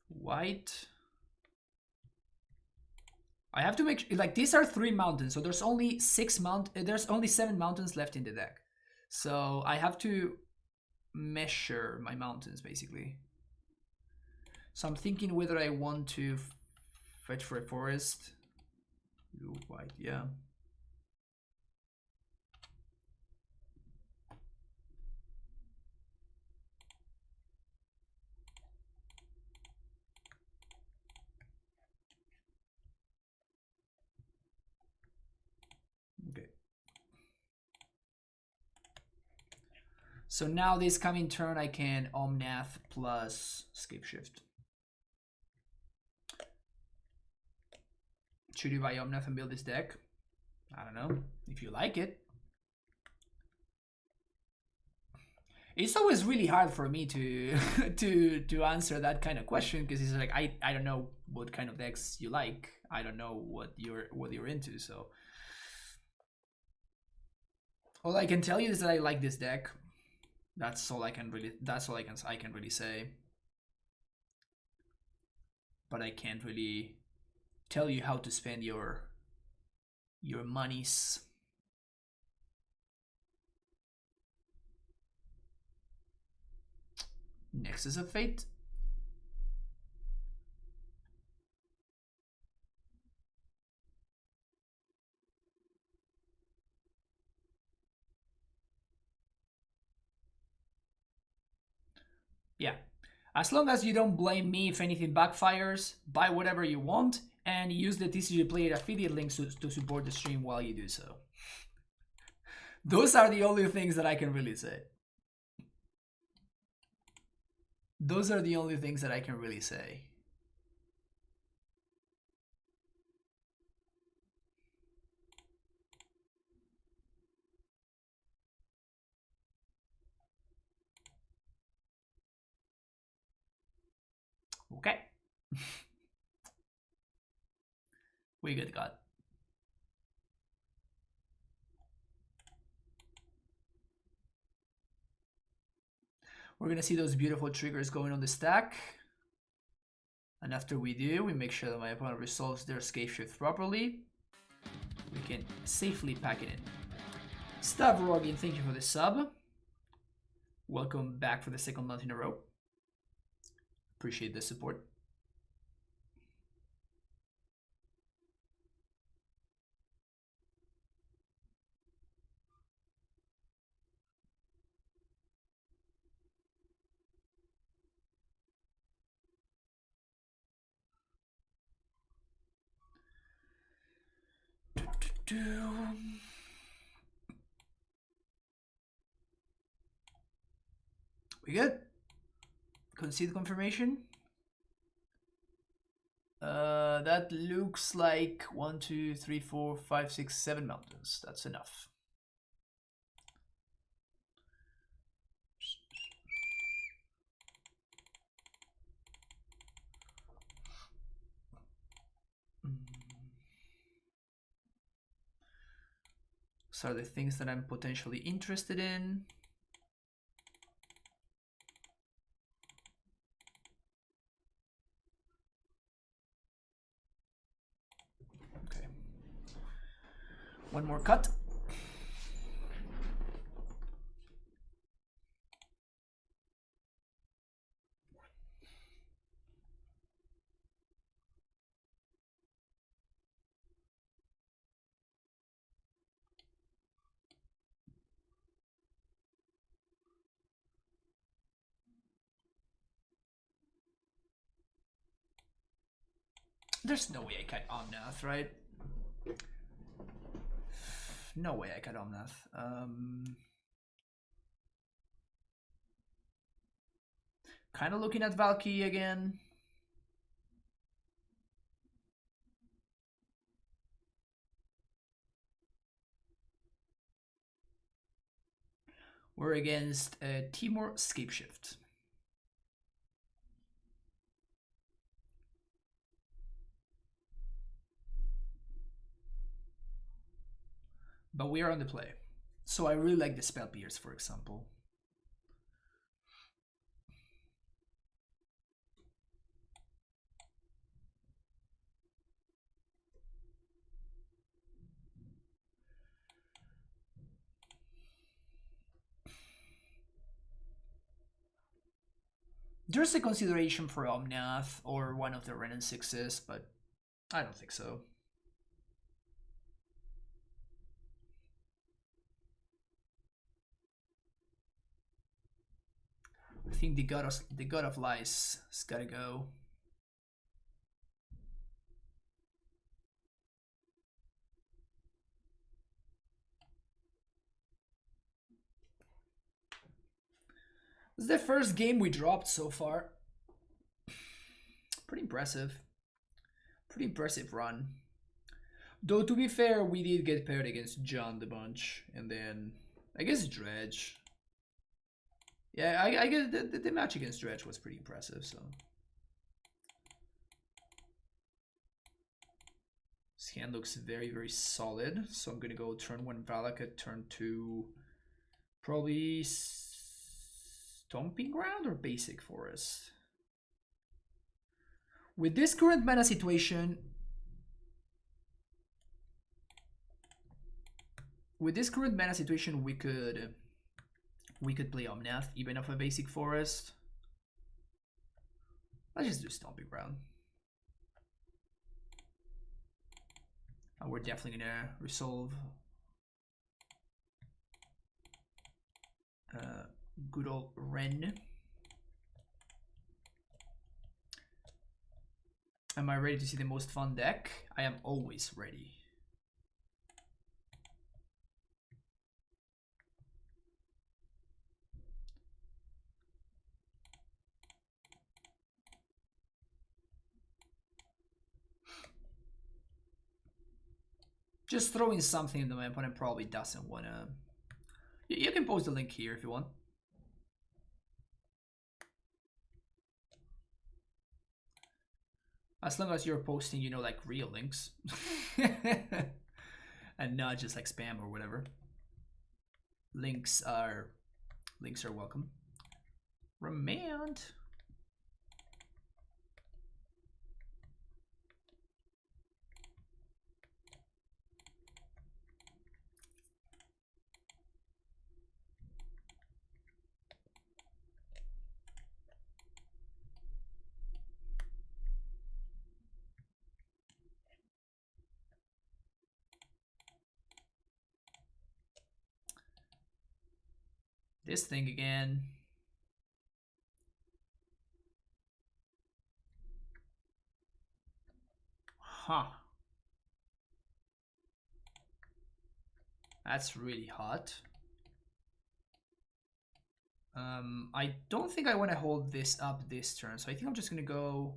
White. I have to make like these are 3 mountains, so there's only 7 mountains left in the deck. So I have to measure my mountains basically. So I'm thinking whether I want to fetch for a forest. Blue, white, yeah. Okay. So now this coming turn I can Omnath plus Scapeshift. Should you buy Omnath and build this deck? I don't know. If you like it. It's always really hard for me to to answer that kind of question because it's like I don't know what kind of decks you like. I don't know what you're into, so all I can tell you is that I like this deck. That's all I can really say. But I can't really tell you how to spend your monies. Nexus of Fate. Yeah. As long as you don't blame me if anything backfires, buy whatever you want, and use the TCG Player affiliate links to support the stream while you do so. Those are the only things that I can really say. Those are the only things that I can really say. Okay. We good, God. We're gonna see those beautiful triggers going on the stack. And after we do, we make sure that my opponent resolves their Scapeshift properly. We can safely pack it in. Stavrogin, thank you for the sub. Welcome back for the second month in a row. Appreciate the support. We good? Concede confirmation. That looks like 1, 2, 3, 4, 5, 6, 7 mountains. That's enough. So are the things that I'm potentially interested in. Okay. One more cut. There's no way I cut Omnath, right? No way I cut Omnath. Kind of looking at Valky again. We're against Temur Scapeshift. But we are on the play. So I really like the Spell Pierce, for example. There's a consideration for Omnath or one of the Renin 6s, but I don't think so. I think the God of Lies has gotta go. This is the first game we dropped so far. Pretty impressive. Pretty impressive run. Though to be fair, we did get paired against John the bunch, and then I guess Dredge. Yeah, I guess the match against Dredge was pretty impressive. So this hand looks very solid. So I'm gonna go turn 1 Valakut, turn 2 probably Stomping Ground or Basic Forest. With this current mana situation, we could play Omnath even off a Basic Forest. Let's just do Stomping Ground. And we're definitely gonna resolve good old Ren. Am I ready to see the most fun deck? I am always ready. Just throwing something in the my opponent probably doesn't wanna. You can post the link here if you want. As long as you're posting, you know, like real links. And not just like spam or whatever. Links are welcome. Remand. this thing again. Huh. That's really hot. I don't think I want to hold this up this turn, so I think I'm just gonna go...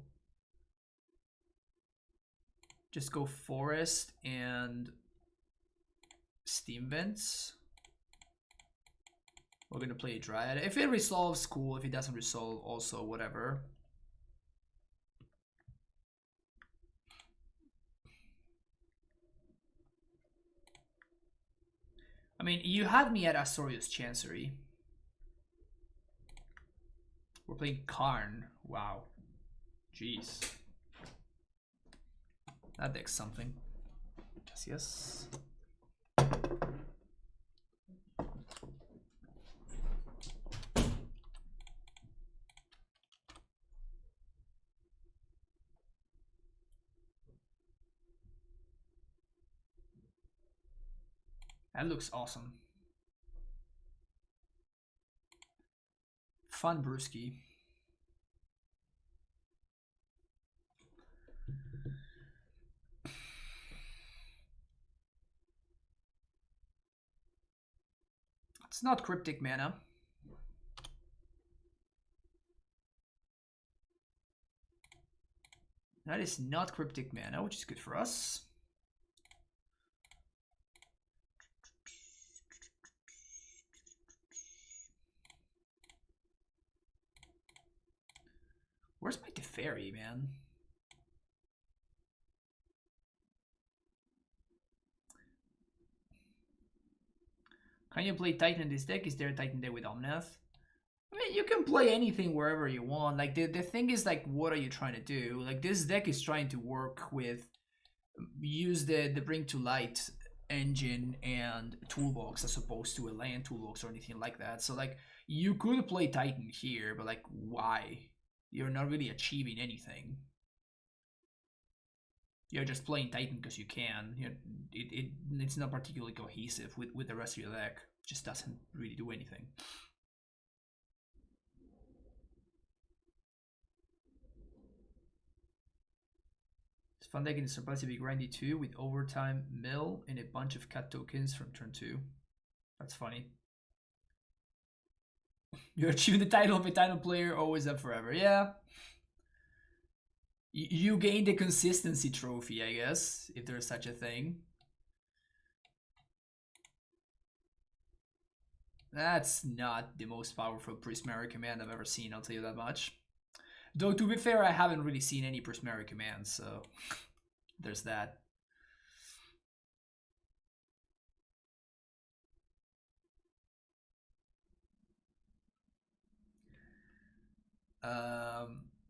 Just go Forest and Steam Vents. We're gonna play a Dryad. If it resolves, cool. If it doesn't resolve, also whatever. I mean, you had me at Astorius Chancery. We're playing Karn. Wow. Jeez. That deck's something. Yes, yes. That looks awesome. Fun brewski. It's not cryptic mana. That is not cryptic mana, which is good for us. Where's my Teferi, man? Can you play Titan in this deck? Is there a Titan deck with Omnath? I mean, you can play anything wherever you want. Like, the thing is, like, what are you trying to do? Like, this deck is trying to work with... Use the Bring to Light engine and toolbox as opposed to a land toolbox or anything like that. So, like, you could play Titan here, but, like, why? You're not really achieving anything. You're just playing Titan because you can. It's not particularly cohesive with the rest of your deck. It just doesn't really do anything. This fun deck is surprisingly grindy too, with overtime mill and a bunch of cat tokens from turn 2. That's funny. You're achieving the title of a Titan player, always up forever. Yeah. You gain the consistency trophy, I guess, if there's such a thing. That's not the most powerful Prismari command I've ever seen, I'll tell you that much. Though, to be fair, I haven't really seen any Prismari commands, so there's that.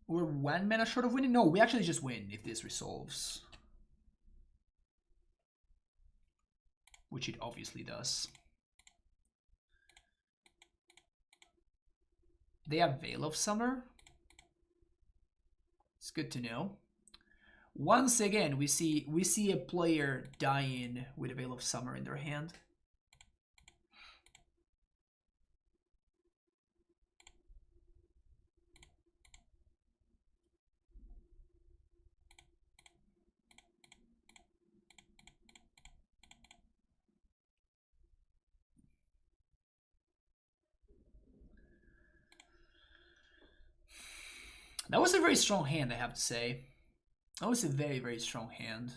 We're 1 mana short of winning? No, we actually just win if this resolves. Which it obviously does. They have Veil of Summer. It's good to know. Once again, we see a player dying with a Veil of Summer in their hand. That was a very strong hand, I have to say. That was a very, very strong hand.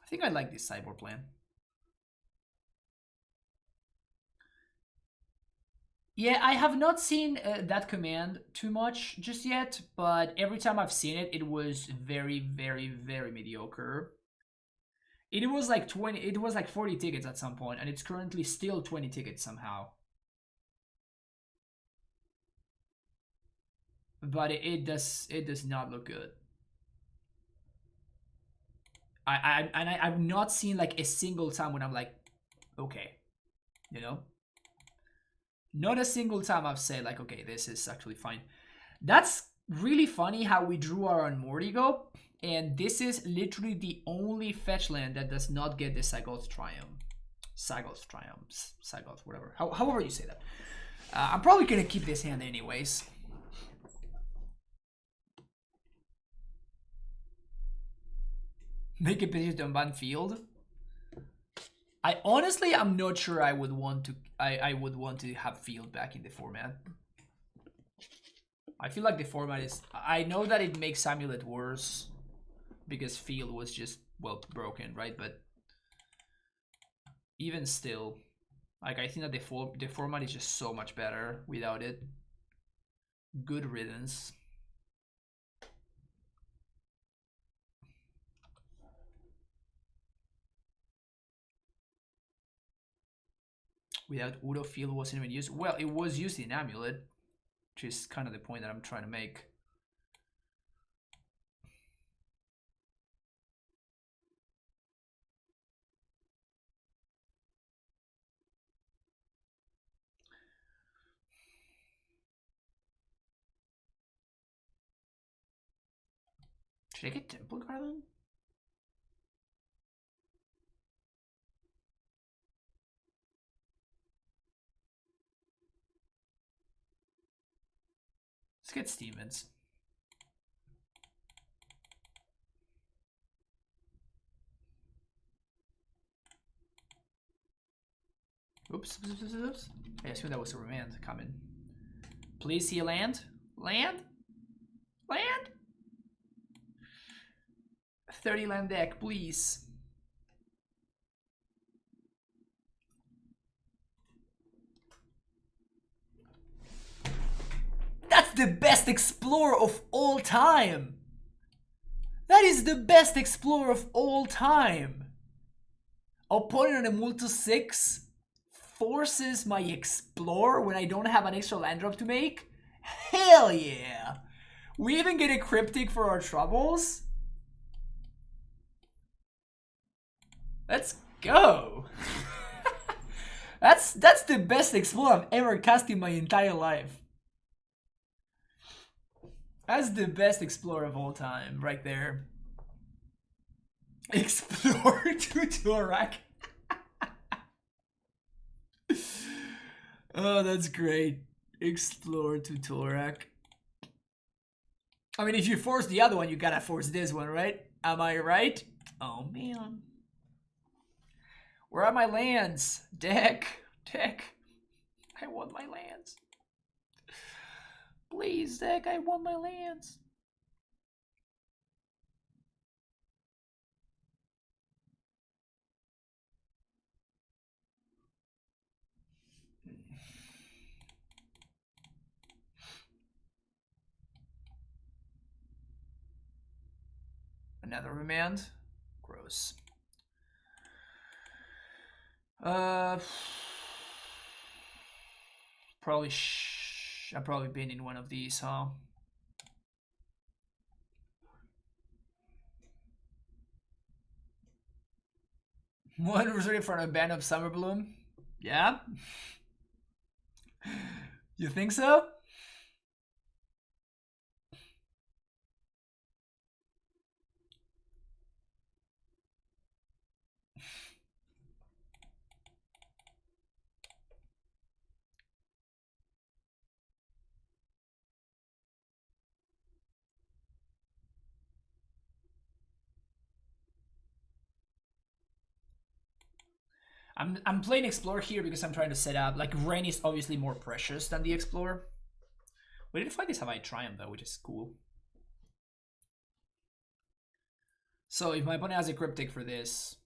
I think I like this sideboard plan. Yeah, I have not seen that command too much just yet, but every time I've seen it, it was very, very, very mediocre. It was like 20, it was like 40 tickets at some point, and it's currently still 20 tickets somehow. But it does not look good. I've not seen like a single time when I'm like, okay, you know, not a single time I've said like, okay, this is actually fine. That's really funny how we drew our Unmortigo, and this is literally the only fetch land that does not get the Sagoth Triumph. Sagoth Triumphs, Sagoth, whatever. However you say that. I'm probably gonna keep this hand anyways. Make a petition to unban field. I'm not sure I would want to. I would want to have field back in the format. I feel like the format is. I know that it makes Amulet worse because field was just broken, right? But even still, like I think that the format is just so much better without it. Good riddance. Without Udo, field wasn't even used. Well, it was used in Amulet, which is kind of the point that I'm trying to make. Should I get Temple Garland? Let's get Stevens. Oops. I assume that was a remand coming. Please see a land. Land? 30 land deck, please. That's the best explorer of all time. That is the best explorer of all time. Opponent on a multi 6 forces my explore when I don't have an extra land drop to make. Hell yeah. We even get a cryptic for our troubles. Let's go. That's the best explorer I've ever cast in my entire life. That's the best explorer of all time, right there. Explore to Torak. Oh, that's great. Explore to Torak. I mean, if you force the other one, you gotta force this one, right? Am I right? Oh, man. Where are my lands? Deck. I want my lands. Please, deck, I want my lands. Another remand? Gross. Probably I've probably been in one of these, huh? One reserve for a band of Summer Bloom? Yeah? You think so? I'm playing Explorer here because I'm trying to set up, like, Rain is obviously more precious than the Explorer. We didn't find this Hawaii Triumph though, which is cool. So if my opponent has a Cryptic for this,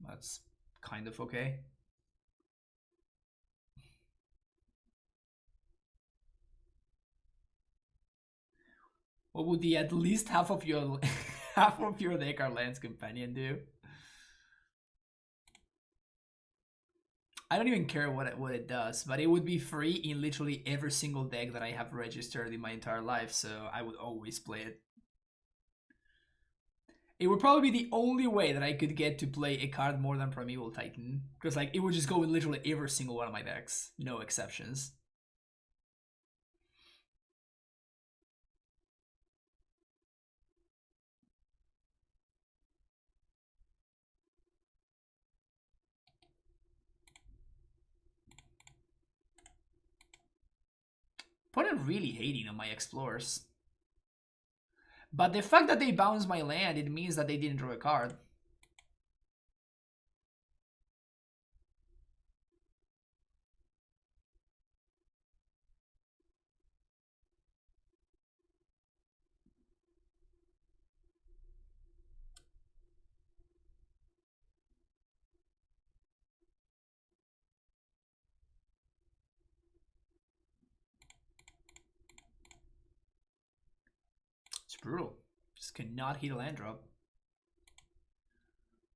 that's kind of okay. What would the at least half of your deck our Lance Companion do? I don't even care what it does, but it would be free in literally every single deck that I have registered in my entire life, so I would always play it. It would probably be the only way that I could get to play a card more than Primeval Titan, because like it would just go in literally every single one of my decks, no exceptions. Opponent really hating on my explorers. But the fact that they bounce my land, it means that they didn't draw a card. It's brutal. Just cannot hit a land drop.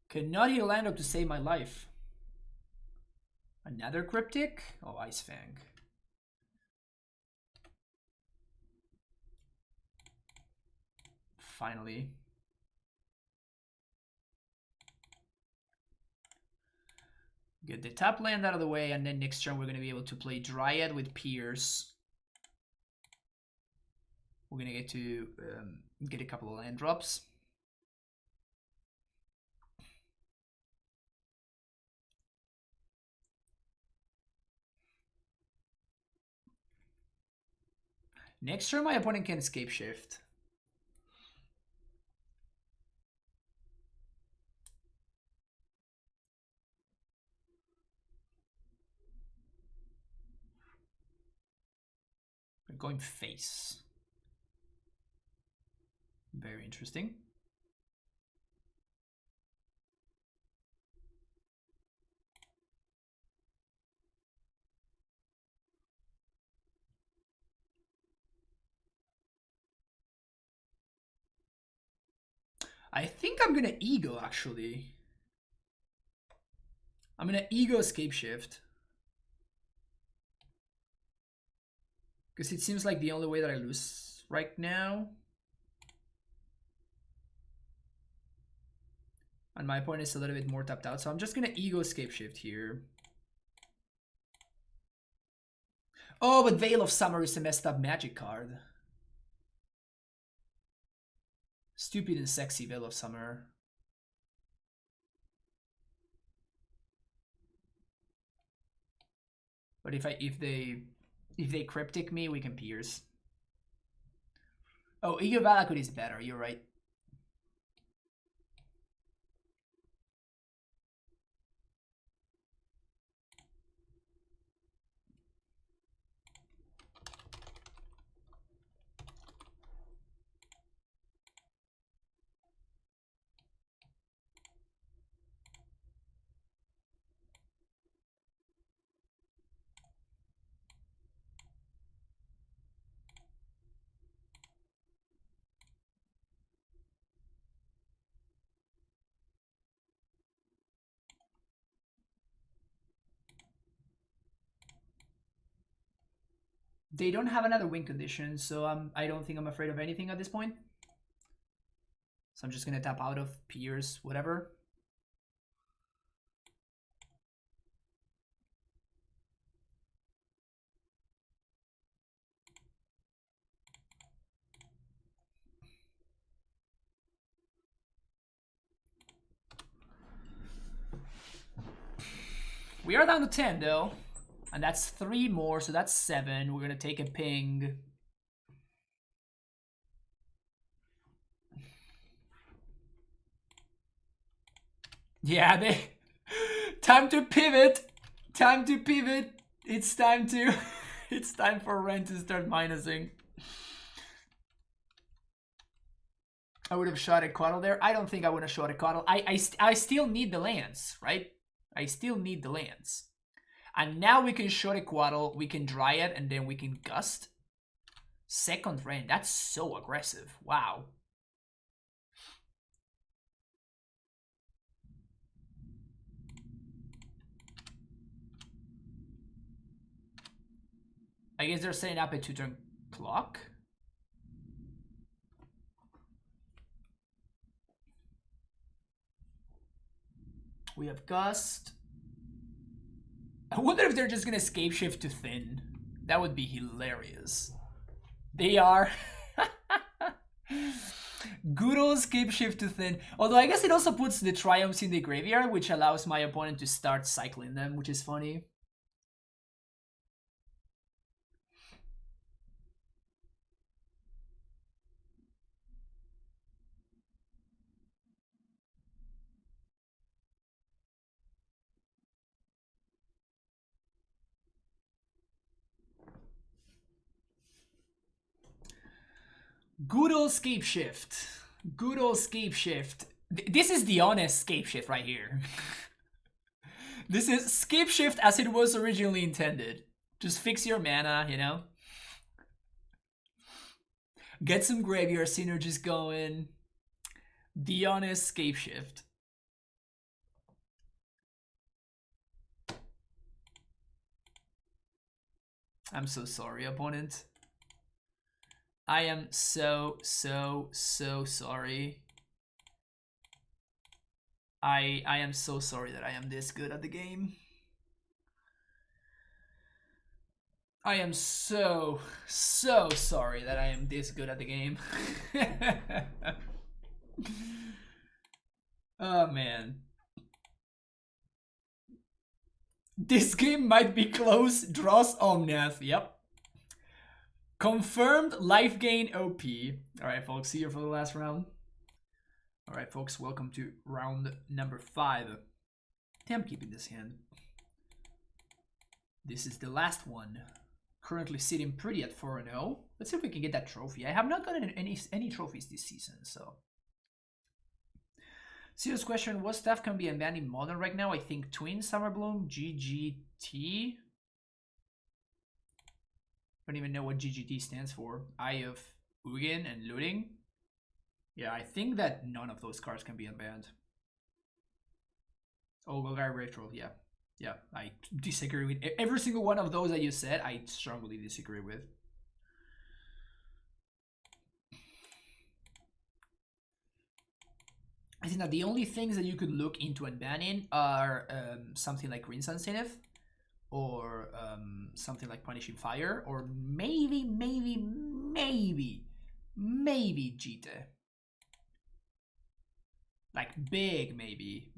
Cannot hit a land drop to save my life. Another Cryptic? Oh, Ice Fang. Finally. Get the top land out of the way, and then next turn we're going to be able to play Dryad with Pierce. We're going to get to get a couple of land drops. Next turn my opponent can Scapeshift. We're going face. Very interesting. I think I'm gonna ego actually. I'm gonna ego Scapeshift. Because it seems like the only way that I lose right now. And my opponent is a little bit more tapped out. So I'm just gonna ego Scapeshift here. Oh, but Veil of Summer is a messed up magic card. Stupid and sexy Veil of Summer. But if they Cryptic me, we can Pierce. Oh, Ego Valakut is better, you're right. They don't have another win condition, so I don't think I'm afraid of anything at this point. So I'm just gonna tap out of Pierce, whatever. We are down to 10 though. And that's 3 more, so that's 7. We're gonna take a ping. Yeah, they time to pivot. Time to pivot. It's time to it's time for Ren to start minusing. I would have shot a Quaddle there. I don't think I would have shot a Quaddle. I still need the lands, right? I still need the lands. And now we can short a Quaddle, we can Dryad, and then we can Gust. Second Ren, that's so aggressive. Wow. I guess they're setting up a 2-turn clock. We have Gust. I wonder if they're just gonna Scapeshift to Thin. That would be hilarious. They are. Good old Scapeshift to Thin. Although I guess it also puts the Triumphs in the graveyard, which allows my opponent to start cycling them, which is funny. Good old Scapeshift. Good old Scapeshift. This is the honest Scapeshift right here. This is Scapeshift as it was originally intended. Just fix your mana, you know? Get some graveyard synergies going. The honest Scapeshift. I'm so sorry, opponent. I am so sorry. I am so sorry that I am this good at the game. I am so sorry that I am this good at the game. Oh man. This game might be close. Draws Omnath. Yep. Confirmed life gain OP. Alright, folks. See you for the last round. Alright, folks. Welcome to round number 5. I'm keeping this hand. This is the last one. Currently sitting pretty at 4-0. Let's see if we can get that trophy. I have not gotten any trophies this season, so. Serious question, what stuff can be banned in Modern right now? I think Twin, Summerbloom, GGT. I don't even know what GGT stands for. Eye of Ugin and Looting. Yeah, I think that none of those cards can be unbanned. Oh, Golgari Retro, yeah. Yeah, I disagree with every single one of those that you said. I strongly disagree with. I think that the only things that you could look into unbanning are something like Green Sensitive, or something like Punishing Fire, or maybe Jite. Like big maybe.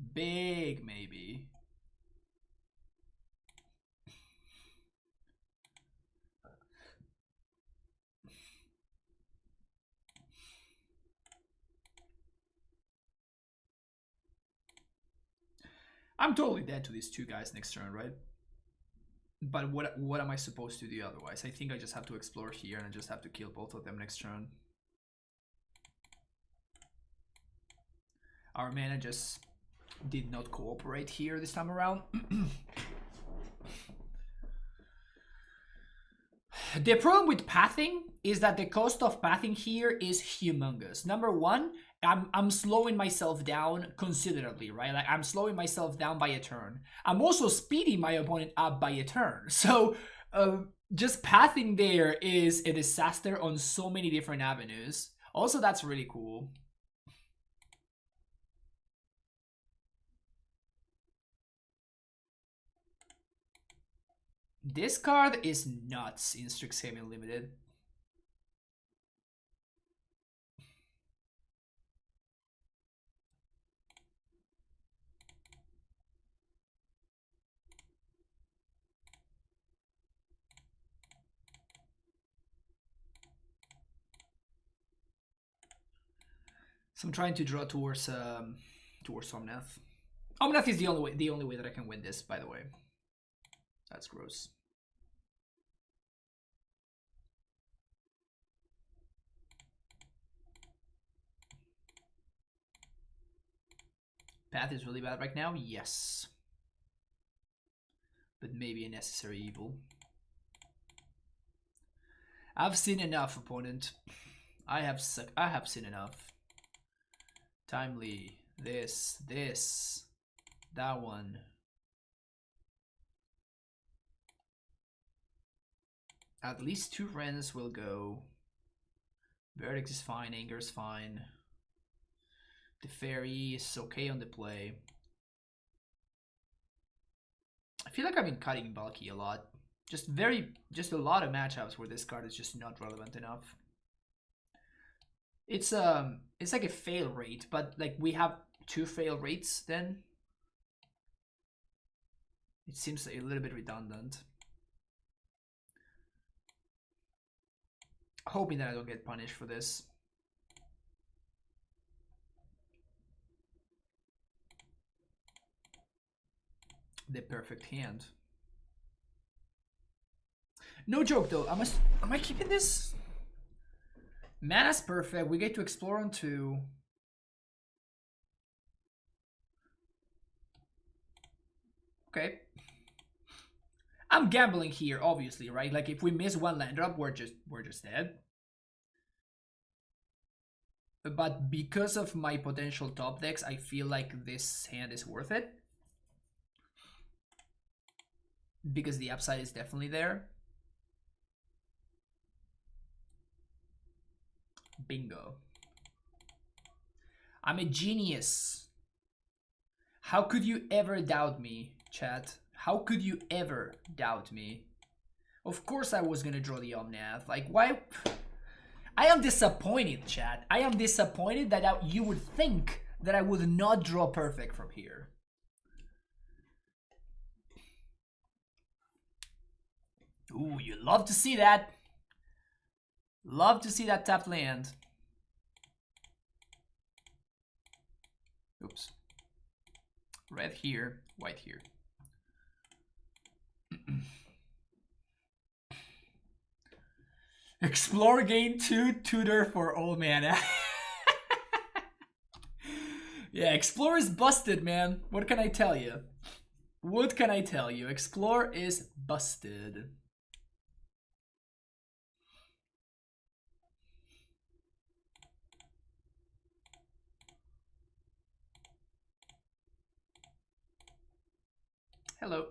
I'm totally dead to these two guys next turn, right? But what am I supposed to do otherwise? I think I just have to explore here and I just have to kill both of them next turn. Our mana just did not cooperate here this time around. The problem with pathing is that the cost of pathing here is humongous. Number one, I'm slowing myself down considerably, right? Like I'm slowing myself down by a turn. I'm also speeding my opponent up by a turn. So just pathing there is a disaster on so many different avenues. Also, that's really cool. This card is nuts in Strixhaven Limited. So I'm trying to draw towards Omnath. Omnath is the only way that I can win this, by the way. That's gross. Path is really bad right now, yes. But maybe a necessary evil. I've seen enough, opponent. I have seen enough. Timely. This. That one. At least 2 Wrens will go. Verdict is fine, Anger is fine. The Fairy is okay on the play. I feel like I've been cutting bulky a lot. Just a lot of matchups where this card is just not relevant enough. It's like a fail rate, but like we have 2 fail rates then. It seems a little bit redundant. Hoping that I don't get punished for this. The perfect hand. No joke though, am I keeping this? Mana's perfect. We get to explore on 2. Okay. I'm gambling here, obviously, right? Like if we miss one land drop, we're just dead. But because of my potential top decks, I feel like this hand is worth it. Because the upside is definitely there. Bingo. I'm a genius. How could you ever doubt me, chat? How could you ever doubt me? Of course I was gonna draw the Omnath. Like, why? I am disappointed, chat. I am disappointed that you would think that I would not draw perfect from here. Ooh, you love to see that. Love to see that tapped land. Oops. Red here, white here. Explore gain 2, tutor for all mana. Yeah, Explore is busted, man. What can I tell you? What can I tell you? Explore is busted. Hello.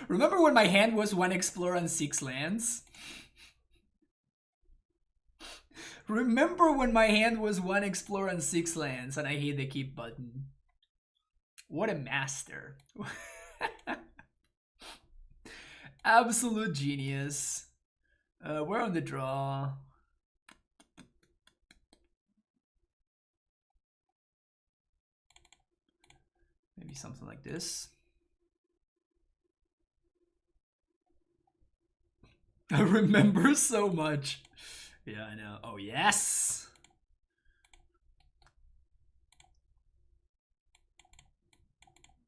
Remember when my hand was 1 Explore and 6 lands? Remember when my hand was 1 Explore and 6 lands and I hit the keep button? What a master. Absolute genius. We're on the draw. Maybe something like this. I remember so much. Yeah, I know. Oh, yes.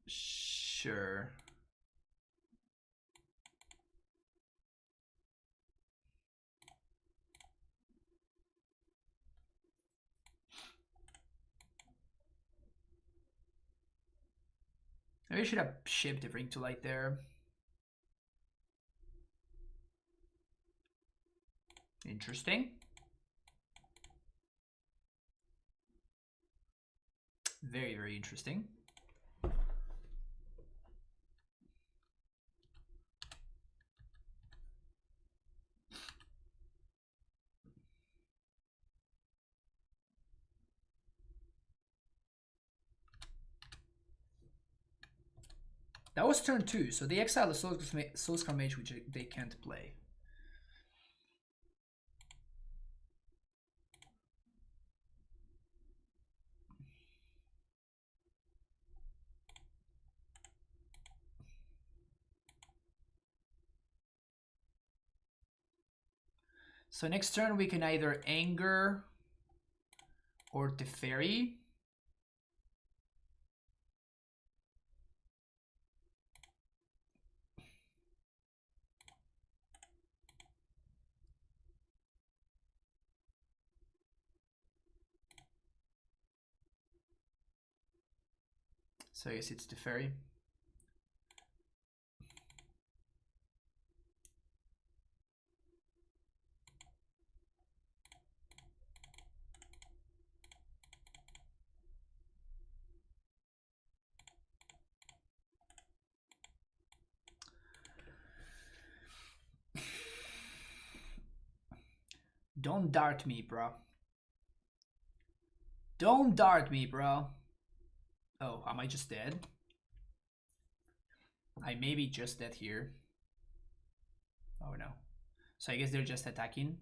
Sure. Maybe I should have shipped the Ring to Light there. Interesting. Very, very interesting. That was turn 2, so they exile the Soulscar Mage, which they can't play. So next turn we can either Anger or Teferi. So I guess it's Teferi. Don't dart me, bro. Don't dart me, bro. Oh, am I just dead? I may be just dead here. Oh no. So I guess they're just attacking.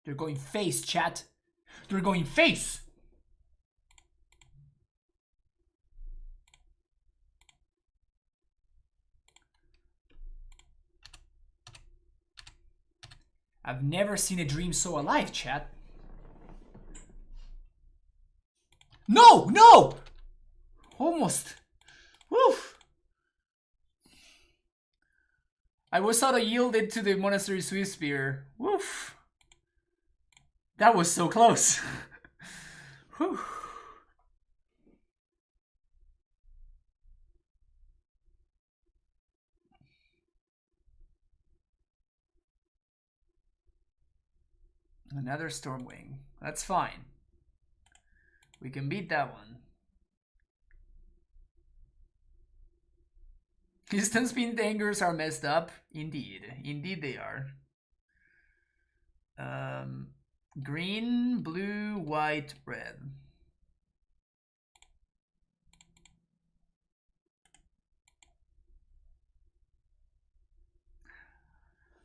They're going face, chat. They're going face. I've never seen a dream so alive, chat. No, no! Almost. Woof. I was auto yielded to the Monastery Swift Spear. Woof. That was so close. Whew. Another Stormwing. That's fine. We can beat that one. Distance speed dangers are messed up. Indeed. Indeed they are. Green, blue, white, red.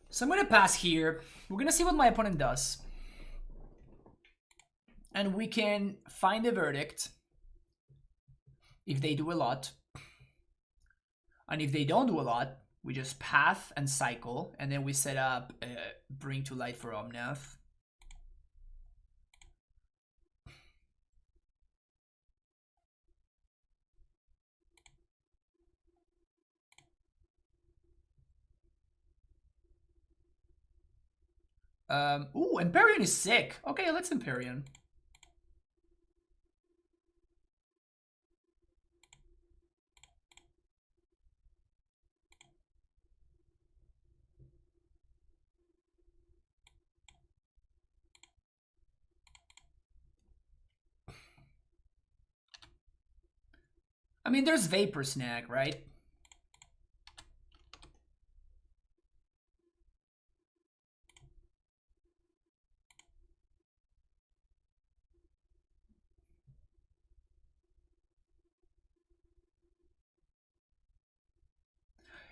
So I'm going to pass here. We're going to see what my opponent does. And we can find a verdict if they do a lot. And if they don't do a lot, we just path and cycle. And then we set up Bring to Light for Omnath. Ooh, Empyrean is sick. Okay, let's Empyrean. I mean, there's Vapor Snag, right?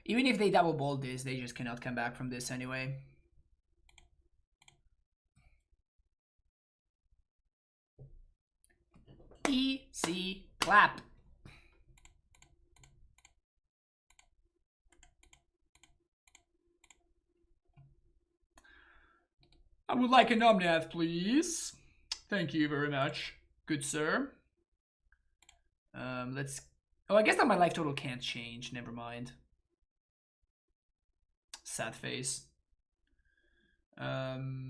Even if they double bolt this, they just cannot come back from this anyway. Easy clap. I would like an Omnath, please. Thank you very much, good sir. Let's... Oh, I guess that my life total can't change. Never mind. Sad face. Balanced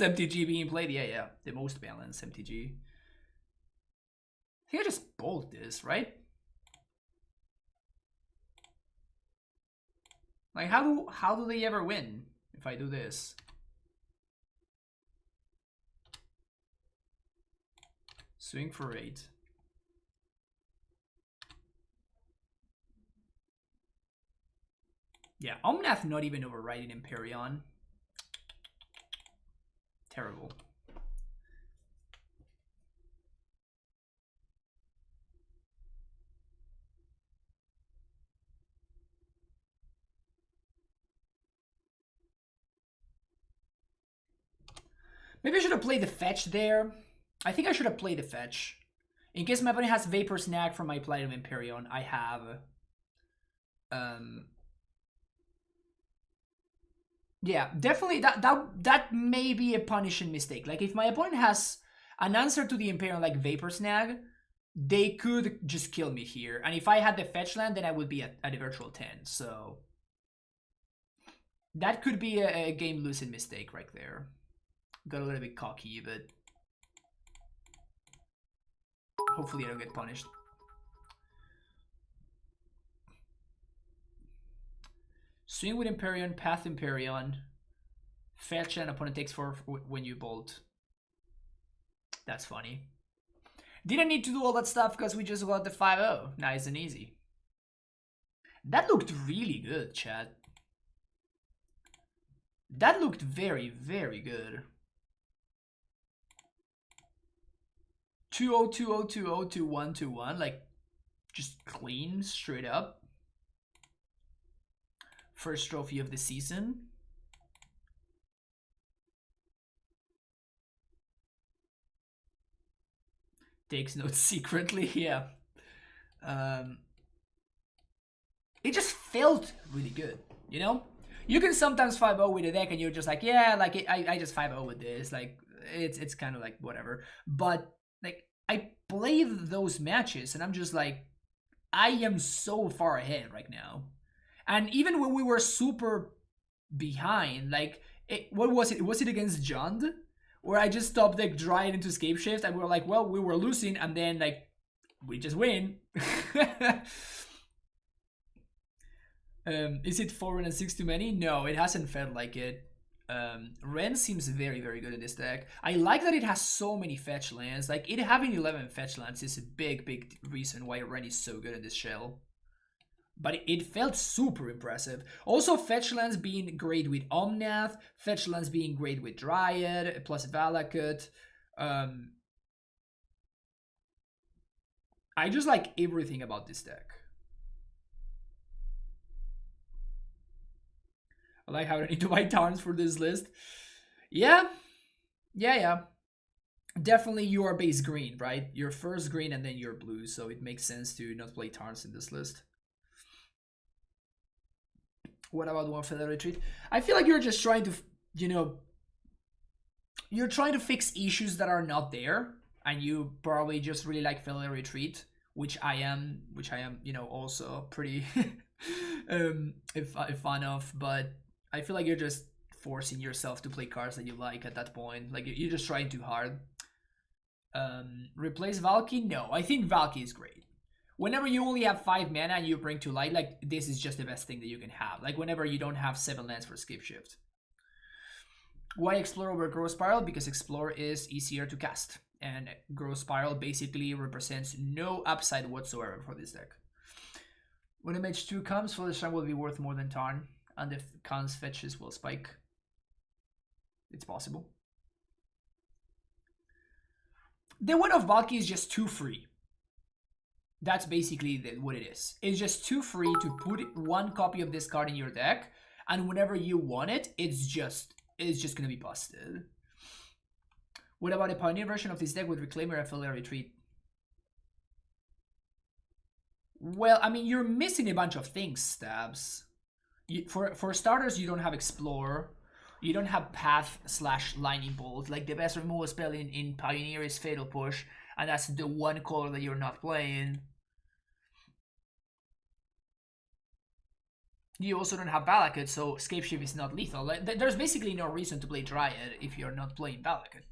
MTG being played? Yeah. The most balanced MTG. I think I just bolt this, right? Like, how do they ever win if I do this? Swing for 8. Yeah, Omnath not even overriding Empyrean. Terrible. Maybe I should have played the fetch there. I think I should have played the fetch. In case my opponent has Vapor Snag from my Platinum Empyrean, I have... Yeah, definitely that may be a punishing mistake. Like, if my opponent has an answer to the Empyrean like Vapor Snag, they could just kill me here. And if I had the fetch land, then I would be at a virtual 10. So that could be a game-losing mistake right there. Got a little bit cocky, but hopefully I don't get punished. Swing with Empyrean, path Empyrean, fetch and opponent takes 4 when you bolt. That's funny. Didn't need to do all that stuff because we just got the 5-0. Nice and easy. That looked really good, chat. That looked very, very good. 2-0-2-0-2-0-2-1-2-1, like just clean, straight up. First trophy of the season. Takes notes secretly, yeah. It just felt really good, you know? You can sometimes 5-0 with a deck and you're just like, yeah, like I just 5-0 with this. Like it's kind of like whatever. But like I played those matches and I'm just like, I am so far ahead right now. And even when we were super behind, like what was it? Was it against Jund? Where I just stopped like drying into Scapeshift and we were like, well, we were losing and then like we just win. Is it 4 and 6 too many? No, it hasn't felt like it. Ren seems very, very good in this deck. I like that it has so many fetch lands. Like, it having 11 fetch lands is a big, big reason why Ren is so good in this shell. But it felt super impressive. Also, fetch lands being great with Omnath, fetch lands being great with Dryad, plus Valakut. I just like everything about this deck. I like how I need to buy Tarns for this list. Yeah. Definitely you are base green, right? You're first green and then you're blue, so it makes sense to not play Tarns in this list. What about one Feather Retreat? I feel like you're just trying to, you know, you're trying to fix issues that are not there, and you probably just really like Feather Retreat, which I am, you know, also pretty a fan of, but I feel like you're just forcing yourself to play cards that you like at that point. Like you're just trying too hard. Replace Valky? No, I think Valky is great. Whenever you only have 5 mana and you bring to light, like this is just the best thing that you can have. Like whenever you don't have 7 lands for Scapeshift. Why Explore over Growth Spiral? Because Explore is easier to cast. And Growth Spiral basically represents no upside whatsoever for this deck. When MH2 comes, Fluttershy will be worth more than Tarn. And if Khan's fetches will spike. It's possible. The one of Valky is just too free. That's basically what it is. It's just too free to put one copy of this card in your deck, and whenever you want it, it's just gonna be busted. What about a Pioneer version of this deck with Reclaimer and Feather Retreat? Well, I mean, you're missing a bunch of things, Stabs. For starters, you don't have Explore. You don't have Path / Lightning Bolt. Like, the best removal spell in Pioneer is Fatal Push, and that's the one color that you're not playing. You also don't have Valakut, so Scapeshift is not lethal. Like, there's basically no reason to play Dryad if you're not playing Valakut.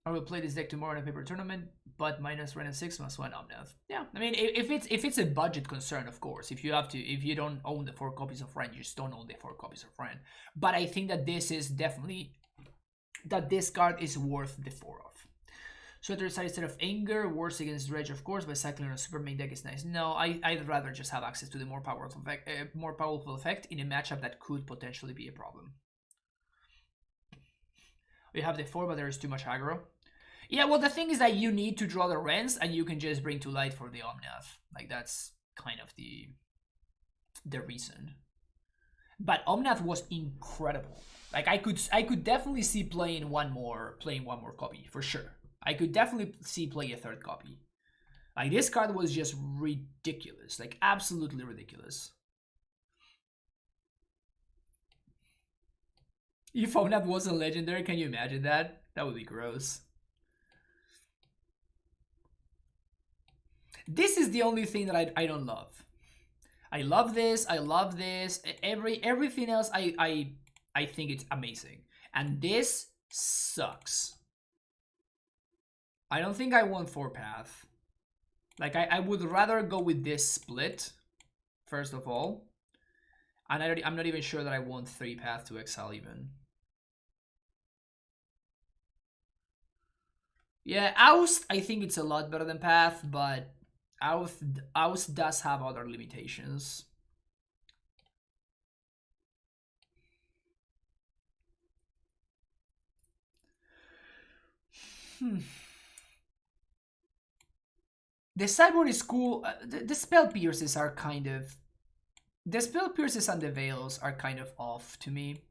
I will play this deck tomorrow in a paper tournament, but minus Ren and 6 must win Omnath. Yeah, I mean, if it's a budget concern, of course. If you don't own the 4 copies of Ren, you just don't own the 4 copies of Ren. But I think that this is definitely that this card is worth the 4 of. Sweater side instead of Anger, worse against Dredge, of course, but cycling on a super main deck is nice. No, I'd rather just have access to the more powerful effect in a matchup that could potentially be a problem. We have the 4, but there is too much aggro. Yeah, well, the thing is that you need to draw the Rens, and you can just bring to light for the Omnath. Like, that's kind of the reason. But Omnath was incredible. Like, I could definitely see playing one more copy, for sure. I could definitely see play a 3rd copy. Like, this card was just ridiculous. Like, absolutely ridiculous. If Omnath wasn't legendary, can you imagine that? That would be gross. This is the only thing that I don't love. I love this. Everything else I think it's amazing. And this sucks. I don't think I want 4 path. Like, I would rather go with this split, first of all. And I'm not even sure that I want 3 path to exile even. Yeah, Oust, I think it's a lot better than Path, but Oust does have other limitations. The sideboard is cool. The spell pierces are kind of... The spell pierces and the veils are kind of off to me.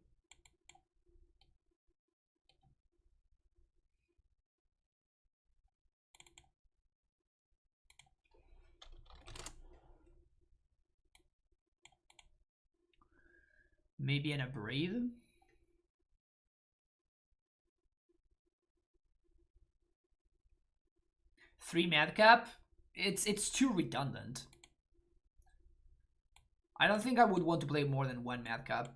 Maybe an Abrade? Three madcap? It's too redundant. I don't think I would want to play more than one madcap.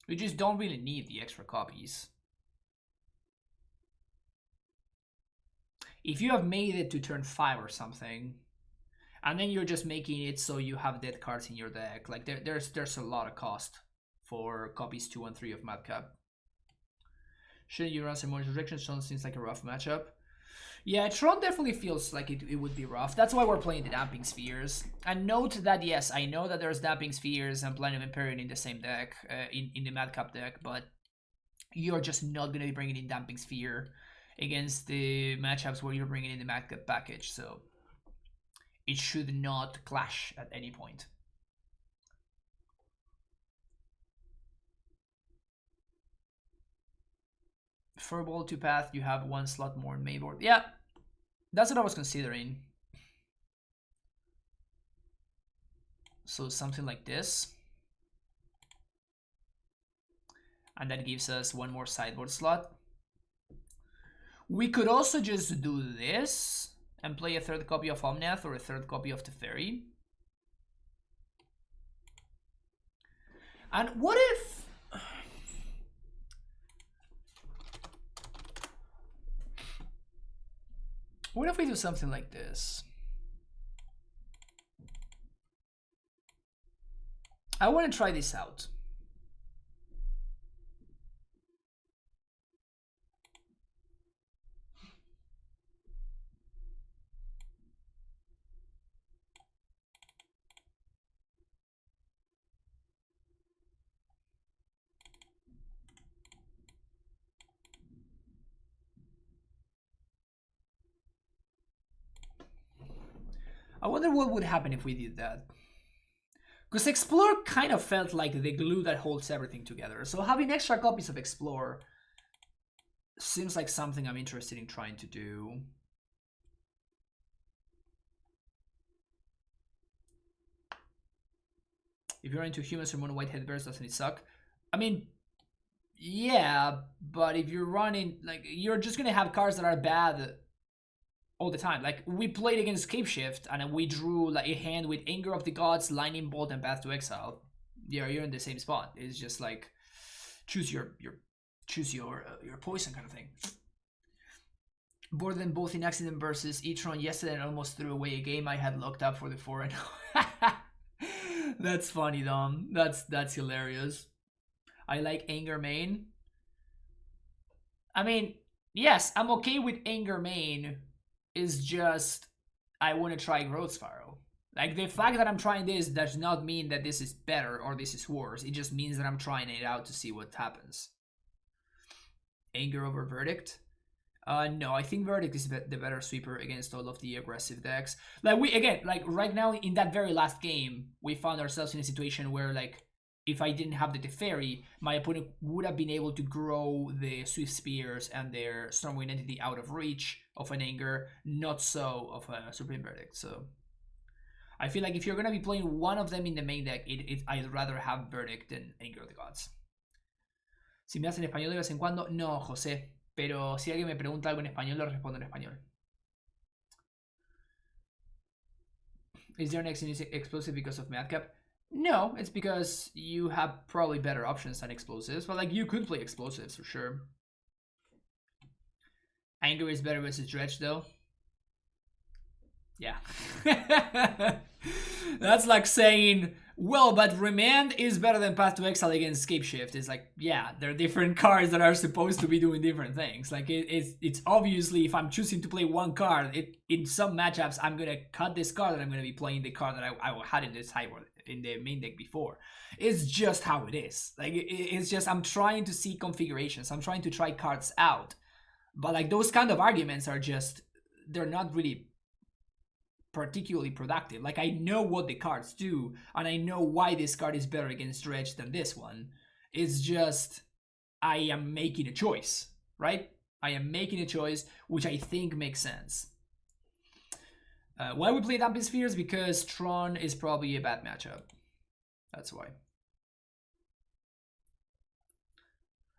We just don't really need the extra copies. If you have made it to turn 5 or something, and then you're just making it so you have dead cards in your deck, like there's a lot of cost for copies 2 and 3 of madcap. Shouldn't you run some more resurrection? Tron seems like a rough matchup. Yeah, Tron definitely feels like it would be rough. That's why we're playing the Damping Spheres. And note that, yes, I know that there's Damping Spheres and Planet of Empyrean in the same deck, in the Madcap deck, but you're just not going to be bringing in Damping Sphere against the matchups where you're bringing in the Madcap package, so it should not clash at any point. Furball 2 path, you have 1 slot more in main board. Yeah, that's what I was considering. So something like this. And that gives us 1 more sideboard slot. We could also just do this and play a 3rd copy of Omnath or a 3rd copy of Teferi. And what if... What if we do something like this? I want to try this out. I wonder what would happen if we did that. Because Explore kind of felt like the glue that holds everything together. So having extra copies of Explore seems like something I'm interested in trying to do. If you're into humans or mono white headbears, doesn't it suck? I mean, yeah, but if you're running, like, you're just gonna have cards that are bad all the time. Like, we played against Scapeshift and we drew like a hand with Anger of the Gods, Lightning Bolt, and Path to Exile. Yeah, you're in the same spot. It's just like choose your poison kind of thing. More than both in accident versus E-Tron yesterday, and almost threw away a game I had locked up for the 4-0. That's funny, Dom. That's hilarious. I like Anger main. I mean, yes, I'm okay with Anger main. Is just I want to try Growth Spiral. Like, the fact that I'm trying this does not mean that this is better or this is worse. It just means that I'm trying it out to see what happens. Anger over Verdict? No, I think Verdict is the better sweeper against all of the aggressive decks. Like, right now in that very last game, we found ourselves in a situation where, like, if I didn't have the Teferi, my opponent would have been able to grow the Swift Spears and their Stormwind Entity out of reach of an Anger, not so of a Supreme Verdict. So I feel like if you're going to be playing one of them in the main deck, I'd rather have Verdict than Anger of the Gods. Si me das en español de vez en cuando, no, José. Pero si alguien me pregunta algo en español, lo respondo en español. Is there an explosive because of Madcap? No, it's because you have probably better options than explosives. But, like, you could play explosives for sure. Anger is better versus Dredge, though. Yeah. That's like saying, well, but Remand is better than Path to Exile against Scapeshift. It's like, yeah, they're different cards that are supposed to be doing different things. Like, it's obviously, if I'm choosing to play one card, in some matchups, I'm going to cut this card and I'm going to be playing the card that I had in the the main deck before. It's just how it is. Like it's just I'm trying to see configurations. I'm trying to try cards out, but like those kind of arguments are just they're not really particularly productive. Like I know what the cards do, and I know why this card is better against Dredge than this one. It's just I am making a choice, right? I am making a choice, which I think makes sense. Why we play Dumping Spheres? Because Tron is probably a bad matchup. That's why.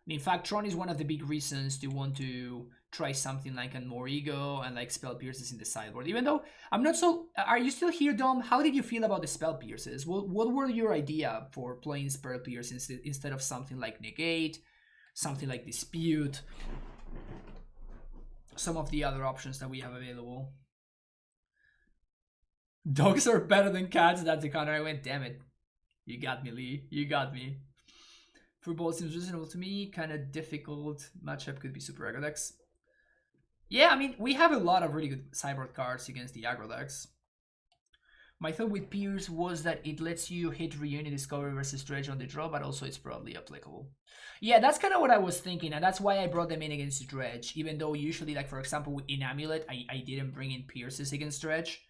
In fact, Tron is one of the big reasons to want to try something like a more ego and like Spell Pierces in the sideboard. Even though I'm not so... Are you still here, Dom? How did you feel about the Spell Pierces? What were your idea for playing Spell Pierces instead of something like Negate, something like Dispute, some of the other options that we have available? Dogs are better than cats. That's the counter I went. Damn it. You got me, Lee. You got me. Football seems reasonable to me. Kind of difficult. Matchup could be super aggro decks. Yeah, I mean, we have a lot of really good sideboard cards against the aggro decks. My thought with Pierce was that it lets you hit Reunion Discovery versus Dredge on the draw, but also it's probably applicable. Yeah, that's kind of what I was thinking, and that's why I brought them in against Dredge, even though usually, like, for example, in Amulet, I didn't bring in Pierces against Dredge.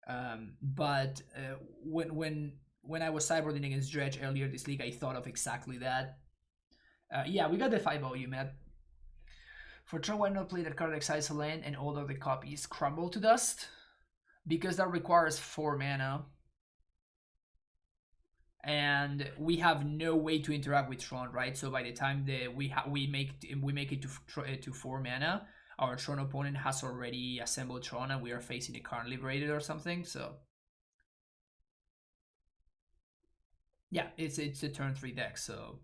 But when I was sideboarding against Dredge earlier this league, I thought of exactly that. Yeah, we got the 5-0, you met. For Tron, why not play that card Exile land and all of the copies crumble to dust? Because that requires 4 mana. And we have no way to interact with Tron, right? So by the time we make it to 4 mana, our Tron opponent has already assembled Tron and we are facing a Karn Liberated or something, so... Yeah, it's a turn 3 deck, so...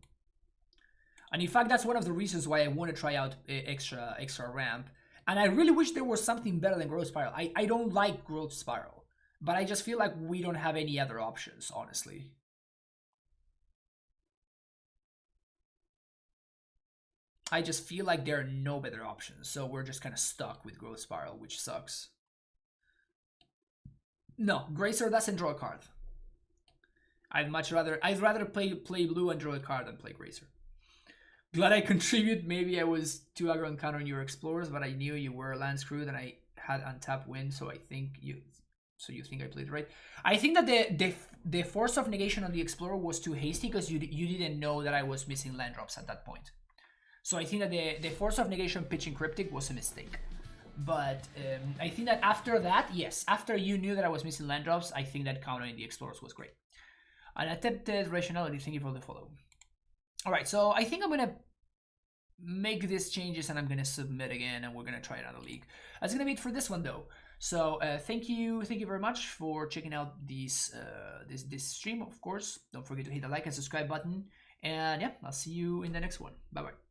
And in fact, that's one of the reasons why I want to try out extra ramp. And I really wish there was something better than Growth Spiral. I don't like Growth Spiral, but I just feel like we don't have any other options, honestly. I just feel like there are no better options, so we're just kind of stuck with Growth Spiral, which sucks. No, Gracer doesn't draw a card. I'd rather play blue and draw a card than play Gracer. Glad I contribute. Maybe I was too aggro on countering your Explorers, but I knew you were land screwed and I had untap win, so I think you... So you think I played right? I think that the Force of Negation on the Explorer was too hasty because you didn't know that I was missing land drops at that point. So I think that the Force of Negation pitching Cryptic was a mistake. But I think that after that, yes, after you knew that I was missing land drops, I think that countering the Explorers was great. Unattempted Rationality, thank you for the follow. Alright, so I think I'm going to make these changes and I'm going to submit again and we're going to try another league. That's going to be it for this one though. So thank you very much for checking out this stream, of course. Don't forget to hit the like and subscribe button. And yeah, I'll see you in the next one. Bye-bye.